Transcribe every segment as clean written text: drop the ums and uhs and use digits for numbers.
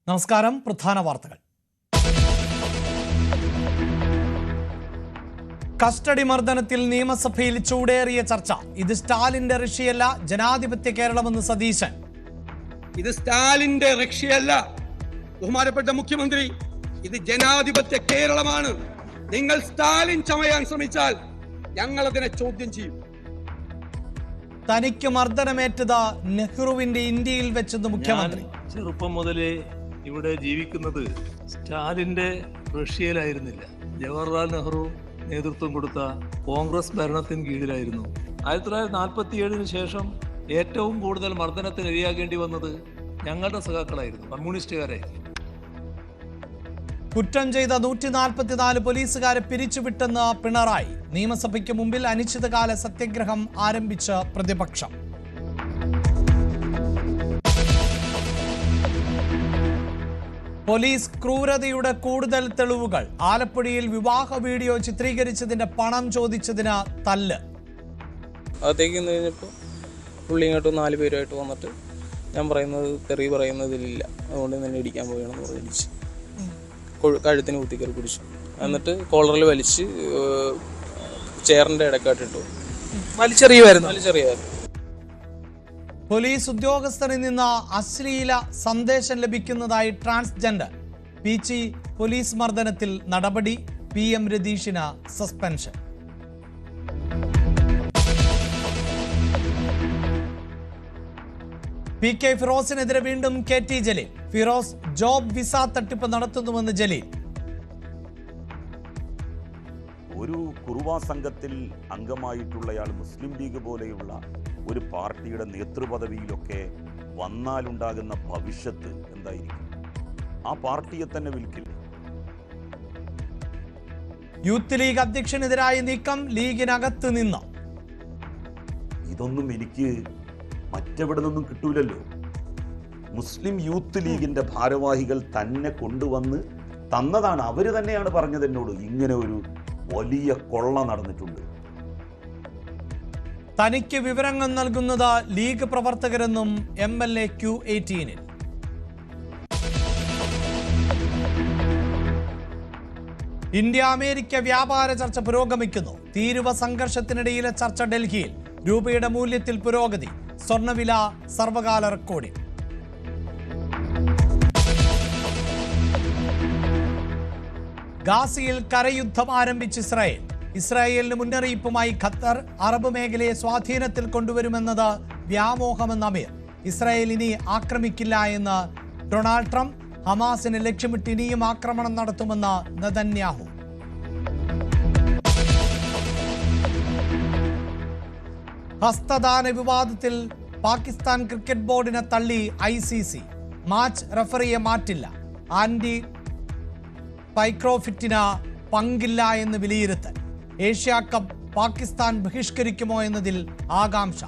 നമസ്കാരം. പ്രധാന വാർത്തകൾ. കസ്റ്റഡി മർദ്ദനത്തിൽ നിയമസഭയിൽ ചൂടേറിയ ചർച്ച. ഇത് സ്റ്റാലിന്റെ റഷ്യയല്ല, ജനാധിപത്യ കേരളമെന്ന് സതീശൻ. ഇത് സ്റ്റാലിന്റെ റഷ്യയല്ല ബഹുമാനപ്പെട്ട മുഖ്യമന്ത്രി, ഇത് ജനാധിപത്യ കേരളമാണ്. നിങ്ങൾ സ്റ്റാലിൻ ചമയാൻ ശ്രമിച്ചാൽ ഞങ്ങൾ അതിനെ ചോദ്യം ചെയ്യും. തനിക്ക് മർദ്ദനമേറ്റത് നെഹ്റുവിന്റെ ഇന്ത്യയിൽ വെച്ചെന്ന് മുഖ്യമന്ത്രി. ചെറുപ്പം മുതലേ ഇവിടെ ജീവിക്കുന്നത് സ്റ്റാലിന്റെ റഷ്യയിലായിരുന്നില്ല, ജവഹർലാൽ നെഹ്റു നേതൃത്വം കൊടുത്ത കോൺഗ്രസ് ഭരണത്തിന് കീഴിലായിരുന്നു. 1947 ശേഷം ഏറ്റവും കൂടുതൽ മർദ്ദനത്തിന് ഇരയാകേണ്ടി വന്നത് ഞങ്ങളുടെ സഖാക്കളായിരുന്നു, കമ്മ്യൂണിസ്റ്റുകാരായിരുന്നു. കുറ്റം ചെയ്ത 144 പോലീസുകാരെ പിരിച്ചുവിട്ടെന്ന് പിണറായി. നിയമസഭയ്ക്ക് മുമ്പിൽ അനിശ്ചിതകാല സത്യാഗ്രഹം ആരംഭിച്ച പ്രതിപക്ഷം. പോലീസ് ക്രൂരതയുടെ കൂടുതൽ തെളിവുകൾ. ആലപ്പുഴയിൽ വിവാഹ വീഡിയോ ചിത്രീകരിച്ചതിന്റെ പണം ചോദിച്ചതിന് തല്ല്. അകത്തേക്ക് കഴിഞ്ഞപ്പോൾ പുള്ളി ഇങ്ങോട്ട് 4 പേരുമായിട്ട് വന്നിട്ട് ഞാൻ പറയുന്നത് തെറി പറയുന്നതിലില്ല, അതുകൊണ്ട് തന്നെ ഇടിക്കാൻ പോകണമെന്ന് പറഞ്ഞിടിച്ച് കഴുത്തിന് കുത്തിക്കറി പിടിച്ചു. എന്നിട്ട് കോളറിൽ വലിച്ച് ചെയറിന്റെ ഇടക്കാട്ടിട്ടു. വലിച്ചെറിയുമായിരുന്നു. പോലീസ് ഉദ്യോഗസ്ഥരിൽ നിന്ന് അശ്ലീല സന്ദേശം ലഭിക്കുന്നതായി ട്രാൻസ്ജെൻഡർ. പീച്ചി പോലീസ് മർദ്ദനത്തിൽ നടപടി. PM രതീഷിന് സസ്പെൻഷൻ. PK ഫിറോസിനെതിരെ വീണ്ടും KT Jaleel. Firoz job visa തട്ടിപ്പ് നടത്തുന്നുവെന്ന് ജലീൽ. ഒരു കുറുവാ സംഘത്തിൽ അംഗമായിട്ടുള്ളയാൾ മുസ്ലിം ലീഗ് പോലെയുള്ള ഒരു പാർട്ടിയുടെ നേതൃപദവിയിലൊക്കെ വന്നാലുണ്ടാകുന്ന ഭവിഷ്യത്ത് എന്തായിരിക്കും? ആ പാർട്ടിയെ തന്നെ വിൽക്കില്ലേ? യൂത്ത് ലീഗ് അധ്യക്ഷനെതിരായ നീക്കം ലീഗിനകത്ത് നിന്ന്. ഇതൊന്നും എനിക്ക് മറ്റെവിടെ നിന്നും കിട്ടൂലല്ലോ. മുസ്ലിം യൂത്ത് ലീഗിന്റെ ഭാരവാഹികൾ തന്നെ കൊണ്ടുവന്ന് തന്നതാണ്. അവര് തന്നെയാണ് പറഞ്ഞത് എന്നോട്, ഇങ്ങനെ ഒരു വലിയ കൊള്ള നടന്നിട്ടുണ്ട്. തനിക്ക് വിവരങ്ങൾ നൽകുന്നത് ലീഗ് പ്രവർത്തകരെന്നും MLA Q18. ഇന്ത്യ അമേരിക്ക വ്യാപാര ചർച്ച പുരോഗമിക്കുന്നു. തീരുവ സംഘർഷത്തിനിടയിലെ ചർച്ച ഡൽഹിയിൽ. രൂപയുടെ മൂല്യത്തിൽ പുരോഗതി. സ്വർണ്ണവില സർവകാല റെക്കോർഡിൽ. ഗാസയിൽ കരയുദ്ധം ആരംഭിച്ച് ഇസ്രായേൽ. ഇസ്രായേലിന് മുന്നറിയിപ്പുമായി ഖത്തർ. അറബ് മേഖലയെ സ്വാധീനത്തിൽ കൊണ്ടുവരുമെന്നത് വ്യാമോഹമെന്ന് അമീർ. ഇസ്രായേൽ ഇനി ആക്രമിക്കില്ല എന്ന് ഡൊണാൾഡ് ട്രംപ്. ഹമാസിനെ ലക്ഷ്യമിട്ട് ഇനിയും ആക്രമണം നടത്തുമെന്ന് നെതന്യാഹു. ഹസ്തദാന വിവാദത്തിൽ പാകിസ്ഥാൻ ക്രിക്കറ്റ് ബോർഡിനെ തള്ളി ICC. മാച്ച് റഫറിയെ മാറ്റില്ല. ആന്റി പൈക്രോഫിറ്റിന് പങ്കില്ല എന്ന് വിലയിരുത്തൽ. ഏഷ്യ കപ്പ് പാകിസ്ഥാൻ ബഹിഷ്കരിക്കുമോ എന്നതിൽ ആകാംക്ഷ.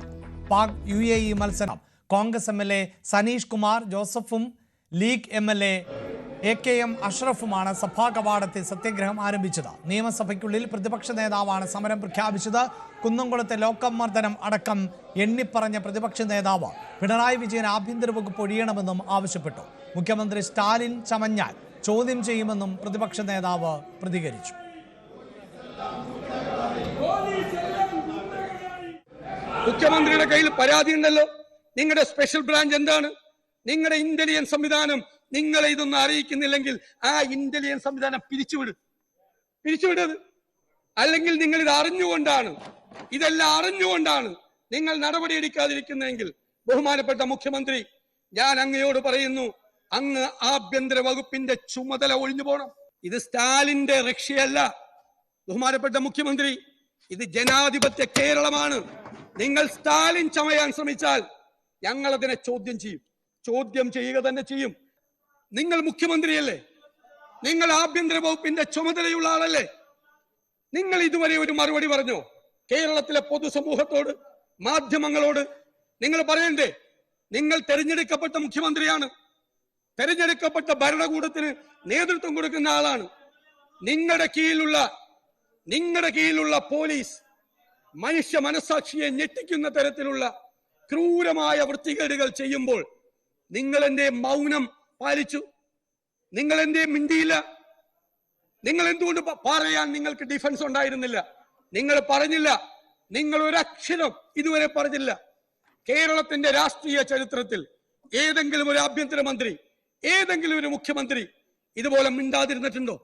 പാക് UAE മത്സരം. കോൺഗ്രസ് MLA സനീഷ് കുമാർ ജോസഫും ലീഗ് MLA AKM അഷ്റഫുമാണ് സഭാ കവാടത്തിൽ സത്യാഗ്രഹം ആരംഭിച്ചത്. നിയമസഭയ്ക്കുള്ളിൽ പ്രതിപക്ഷ നേതാവാണ് സമരം പ്രഖ്യാപിച്ചത്. കുന്നംകുളത്തെ ലോക്കപ്പ് മർദ്ദനം അടക്കം എണ്ണിപ്പറഞ്ഞ പ്രതിപക്ഷ നേതാവ് പിണറായി വിജയൻ ആഭ്യന്തര വകുപ്പ് ഒഴിയണമെന്നും ആവശ്യപ്പെട്ടു. മുഖ്യമന്ത്രി സ്റ്റാലിൻ ചമഞ്ഞാൽ ചോദ്യം ചെയ്യുമെന്നും പ്രതിപക്ഷ നേതാവ് പ്രതികരിച്ചു. മുഖ്യമന്ത്രിയുടെ കയ്യിൽ പരാതി ഉണ്ടല്ലോ. നിങ്ങളുടെ സ്പെഷ്യൽ ബ്രാഞ്ച് എന്താണ്? നിങ്ങളുടെ ഇന്റലിജൻസ് സംവിധാനം നിങ്ങളെ ഇതൊന്നും അറിയിക്കുന്നില്ലെങ്കിൽ ആ ഇന്റലിജൻസ് സംവിധാനം പിരിച്ചുവിടത്. അല്ലെങ്കിൽ നിങ്ങൾ ഇത് അറിഞ്ഞുകൊണ്ടാണ്, ഇതെല്ലാം അറിഞ്ഞുകൊണ്ടാണ് നിങ്ങൾ നടപടിയെടുക്കാതിരിക്കുന്നതെങ്കിൽ ബഹുമാനപ്പെട്ട മുഖ്യമന്ത്രി, ഞാൻ അങ്ങയോട് പറയുന്നു, അങ്ങ് ആഭ്യന്തര വകുപ്പിന്റെ ചുമതല ഒഴിഞ്ഞു പോകണം. ഇത് സ്റ്റാലിന്റെ റഷ്യയല്ല ബഹുമാനപ്പെട്ട മുഖ്യമന്ത്രി, ഇത് ജനാധിപത്യ കേരളമാണ്. നിങ്ങൾ സ്റ്റാലിൻ ചമയാൻ ശ്രമിച്ചാൽ ഞങ്ങൾ അതിനെ ചോദ്യം ചെയ്യും. ചോദ്യം ചെയ്യുക തന്നെ ചെയ്യും. നിങ്ങൾ മുഖ്യമന്ത്രിയല്ലേ? നിങ്ങൾ ആഭ്യന്തര വകുപ്പിന്റെ ചുമതലയുള്ള ആളല്ലേ? നിങ്ങൾ ഇതുവരെ ഒരു മറുപടി പറഞ്ഞോ? കേരളത്തിലെ പൊതുസമൂഹത്തോട്, മാധ്യമങ്ങളോട് നിങ്ങൾ പറയണ്ടേ? നിങ്ങൾ തെരഞ്ഞെടുക്കപ്പെട്ട മുഖ്യമന്ത്രിയാണ്. തെരഞ്ഞെടുക്കപ്പെട്ട ഭരണകൂടത്തിന് നേതൃത്വം കൊടുക്കുന്ന ആളാണ്. നിങ്ങളുടെ കീഴിലുള്ള പോലീസ് മനുഷ്യ മനസാക്ഷിയെ ഞെട്ടിക്കുന്ന തരത്തിലുള്ള ക്രൂരമായ വൃത്തികേടുകൾ ചെയ്യുമ്പോൾ നിങ്ങൾ എന്റെ മൗനം പാലിച്ചു. നിങ്ങൾ എന്തേ മിണ്ടിയില്ല? നിങ്ങൾ എന്തുകൊണ്ട് പറയാൻ നിങ്ങൾക്ക് ഡിഫൻസ് ഉണ്ടായിരുന്നില്ല? നിങ്ങൾ പറഞ്ഞില്ല. നിങ്ങൾ ഒരക്ഷരം ഇതുവരെ പറഞ്ഞില്ല. കേരളത്തിന്റെ രാഷ്ട്രീയ ചരിത്രത്തിൽ ഏതെങ്കിലും ഒരു ആഭ്യന്തരമന്ത്രി, ഏതെങ്കിലും ഒരു മുഖ്യമന്ത്രി ഇതുപോലെ മിണ്ടാതിരുന്നിട്ടുണ്ടോ?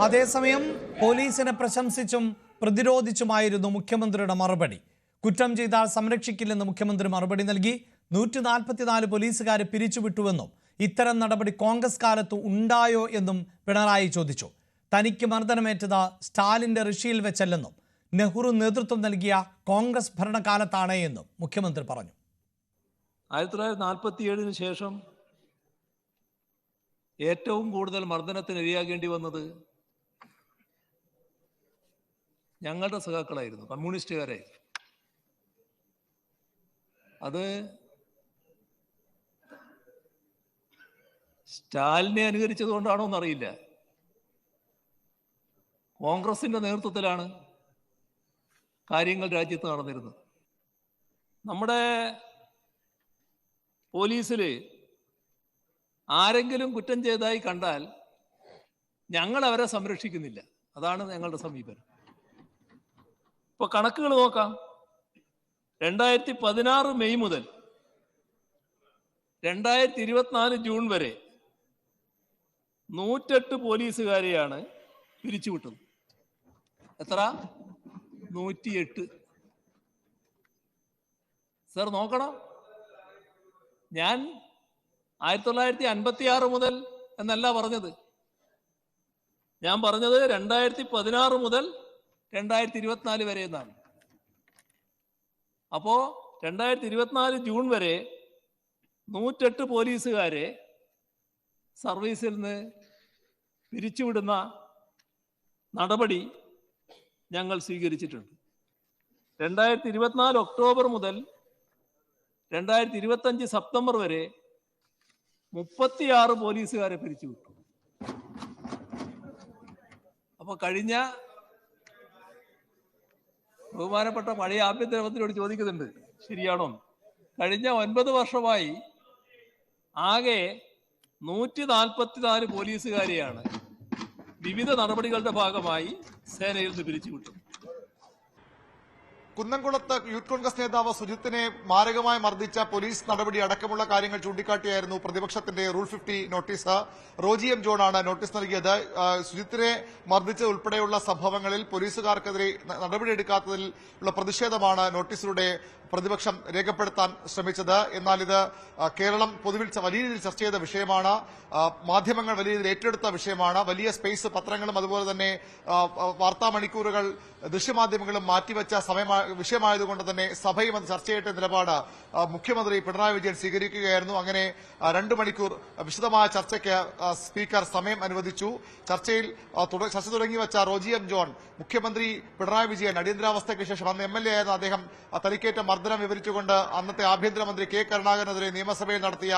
അതേസമയം പോലീസിനെ പ്രശംസിച്ചും പ്രതിരോധിച്ചുമായിരുന്നു മുഖ്യമന്ത്രിയുടെ മറുപടി. കുറ്റം ചെയ്താൽ സംരക്ഷിക്കില്ലെന്ന് മുഖ്യമന്ത്രി മറുപടി നൽകി. 144 പോലീസുകാരെ പിരിച്ചുവിട്ടുവെന്നും ഇത്തരം നടപടി കോൺഗ്രസ് കാലത്ത് ഉണ്ടായോ എന്നും പിണറായി ചോദിച്ചു. തനിക്ക് മർദ്ദനമേറ്റത് സ്റ്റാലിന്റെ ഋഷിയിൽ വെച്ചല്ലെന്നും നെഹ്റു നേതൃത്വം നൽകിയ കോൺഗ്രസ് ഭരണകാലത്താണ് എന്നും മുഖ്യമന്ത്രി പറഞ്ഞു. 1947 ശേഷം ഏറ്റവും കൂടുതൽ മർദ്ദനത്തിന് ഇരയാകേണ്ടി വന്നത് ഞങ്ങളുടെ സഖാക്കളായിരുന്നു, കമ്മ്യൂണിസ്റ്റുകാരായിരുന്നു. അത് സ്റ്റാലിനെ അനുകരിച്ചതുകൊണ്ടാണോ എന്നറിയില്ല. കോൺഗ്രസിന്റെ നേതൃത്വത്തിലാണ് കാര്യങ്ങൾ രാജ്യത്ത് നടന്നിരുന്നത്. നമ്മുടെ പോലീസിൽ ആരെങ്കിലും കുറ്റം ചെയ്തതായി കണ്ടാൽ ഞങ്ങൾ അവരെ സംരക്ഷിക്കുന്നില്ല. അതാണ് ഞങ്ങളുടെ സമീപനം. ഇപ്പൊ കണക്കുകൾ നോക്കാം. 2016 മെയ് മുതൽ 2024 ജൂൺ വരെ 108 പോലീസുകാരെയാണ് പിരിച്ചുവിട്ടത്. എത്ര? 108. സർ നോക്കണം. ഞാൻ 1956 മുതൽ എന്നല്ല പറഞ്ഞത്. ഞാൻ പറഞ്ഞത് 2016 മുതൽ 2024 വരെ എന്നാണ്. അപ്പോ 2024 ജൂൺ വരെ 108 പോലീസുകാരെ സർവീസിൽ നിന്ന് പിരിച്ചുവിടുന്ന നടപടി ഞങ്ങൾ സ്വീകരിച്ചിട്ടുണ്ട്. 2024 ഒക്ടോബർ മുതൽ 2025 സെപ്റ്റംബർ വരെ 36 പോലീസുകാരെ പിരിച്ചുവിട്ടു. അപ്പൊ കഴിഞ്ഞ ബഹുമാനപ്പെട്ട പഴയ ആഭ്യന്തരമന്ത്രിയോട് ചോദിക്കുന്നുണ്ട്, ശരിയാണോ? കഴിഞ്ഞ 9 വർഷമായി ആകെ 144 പോലീസുകാരെയാണ് വിവിധ നടപടികളുടെ ഭാഗമായി സേനയിൽ നിന്ന് പിരിച്ചുവിട്ടു. കുന്നംകുളത്ത് യൂത്ത് കോൺഗ്രസ് നേതാവ് സുജിത്തിനെ മാരകമായി മർദ്ദിച്ച പോലീസ് നടപടി അടക്കമുള്ള കാര്യങ്ങൾ ചൂണ്ടിക്കാട്ടിയായിരുന്നു പ്രതിപക്ഷത്തിന്റെ റൂൾ 50 നോട്ടീസ്. റോജി എം ജോണാണ് നോട്ടീസ് നൽകിയത്. സുജിത്തിനെ മർദ്ദിച്ചത് ഉൾപ്പെടെയുള്ള സംഭവങ്ങളിൽ പോലീസുകാർക്കെതിരെ നടപടിയെടുക്കാത്തതിൽ ഉള്ള പ്രതിഷേധമാണ് നോട്ടീസിലൂടെ പ്രതിപക്ഷം രേഖപ്പെടുത്താൻ ശ്രമിച്ചത്. എന്നാൽ ഇത് കേരളം പൊതുവിൽ വലിയ രീതിയിൽ ചർച്ച ചെയ്ത വിഷയമാണ്. മാധ്യമങ്ങൾ വലിയ രീതിയിൽ ഏറ്റെടുത്ത വിഷയമാണ്. വലിയ സ്പേസ് പത്രങ്ങളും അതുപോലെ തന്നെ വാർത്താ മണിക്കൂറുകൾ ദൃശ്യമാധ്യമങ്ങളും മാറ്റിവെച്ച വിഷയമായതുകൊണ്ട് തന്നെ സഭയും അത് ചർച്ച ചെയ്യട്ടെ നിലപാട് മുഖ്യമന്ത്രി പിണറായി വിജയൻ സ്വീകരിക്കുകയായിരുന്നു. അങ്ങനെ 2 മണിക്കൂർ വിശദമായ ചർച്ചയ്ക്ക് സ്പീക്കർ സമയം അനുവദിച്ചു. ചർച്ച തുടങ്ങിവെച്ച റോജി എം ജോൺ മുഖ്യമന്ത്രി പിണറായി വിജയൻ അടിയന്തരാവസ്ഥയ്ക്ക് ശേഷം അന്ന് MLA ആയിരുന്ന അദ്ദേഹം തനിക്കേറ്റ മർദ്ദനം വിവരിച്ചുകൊണ്ട് അന്നത്തെ ആഭ്യന്തരമന്ത്രി കെ കരുണാകരനെതിരെ നിയമസഭയിൽ നടത്തിയ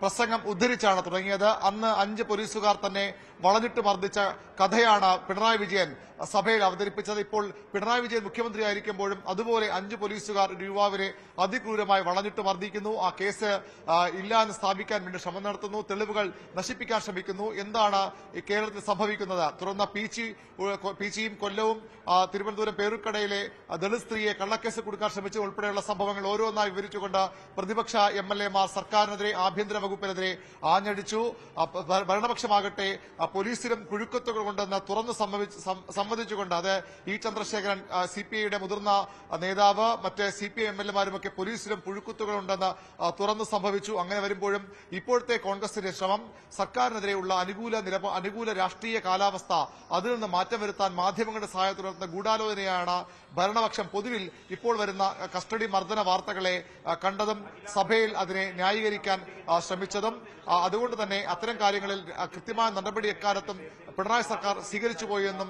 പ്രസംഗം ഉദ്ധരിച്ചാണ് തുടങ്ങിയത്. അന്ന് 5 പോലീസുകാർ തന്നെ വളഞ്ഞിട്ട് മർദ്ദിച്ച കഥയാണ് പിണറായി വിജയൻ സഭയിൽ അവതരിപ്പിച്ചത്. ഇപ്പോൾ പിണറായി വിജയൻ മുഖ്യമന്ത്രിയായിരിക്കുമ്പോഴും അതുപോലെ 5 പോലീസുകാർ ഒരു യുവാവിനെ അതിക്രൂരമായി വളഞ്ഞിട്ട് മർദ്ദിക്കുന്നു. ആ കേസ് ഇല്ല എന്ന് സ്ഥാപിക്കാൻ വേണ്ടി ശ്രമം നടത്തുന്നു, തെളിവുകൾ നശിപ്പിക്കാൻ ശ്രമിക്കുന്നു. എന്താണ് ഈ കേരളത്തിൽ സംഭവിക്കുന്നത്? തുറന്ന പീച്ചിയും കൊല്ലവും തിരുവനന്തപുരം പേരുക്കടയിലെ ദളിത് സ്ത്രീയെ കള്ളക്കേസ് കൊടുക്കാൻ ശ്രമിച്ച ഉൾപ്പെടെയുള്ള സംഭവങ്ങൾ ഓരോന്നായി വിവരിച്ചുകൊണ്ട് പ്രതിപക്ഷ MLA മാർ സർക്കാരിനെതിരെ ആഭ്യന്തര വകുപ്പിനെതിരെ ആഞ്ഞടിച്ചു. ഭരണപക്ഷമാകട്ടെ പോലീസിലും കുഴുക്കത്തുകൾ കൊണ്ടെന്ന് തുറന്നു സമ്മതിച്ചുകൊണ്ട് അത് ഇ ചന്ദ്രശേഖരൻ CPIയുടെ മുതിർന്ന നേതാവ് മറ്റ് CPI MLA മാരുമൊക്കെ പോലീസിലും പുഴുക്കുത്തുകളുണ്ടെന്ന് തുറന്നു സംഭവിച്ചു. അങ്ങനെ വരുമ്പോഴും ഇപ്പോഴത്തെ കോൺഗ്രസിന്റെ ശ്രമം സർക്കാരിനെതിരെയുള്ള അനുകൂല രാഷ്ട്രീയ കാലാവസ്ഥ അതിൽ നിന്ന് മാറ്റം വരുത്താൻ മാധ്യമങ്ങളുടെ സഹായത്തോടെ നടത്തുന്ന ഗൂഢാലോചനയാണ് ഭരണപക്ഷം പൊതുവിൽ ഇപ്പോൾ വരുന്ന കസ്റ്റഡി മർദ്ദന വാർത്തകളെ കണ്ടതും സഭയിൽ അതിനെ ന്യായീകരിക്കാൻ ശ്രമിച്ചതും. അതുകൊണ്ട് തന്നെ അത്തരം കാര്യങ്ങളിൽ കൃത്യമായ നടപടി എക്കാലത്തും പിണറായി സർക്കാർ സ്വീകരിച്ചു പോയെന്നും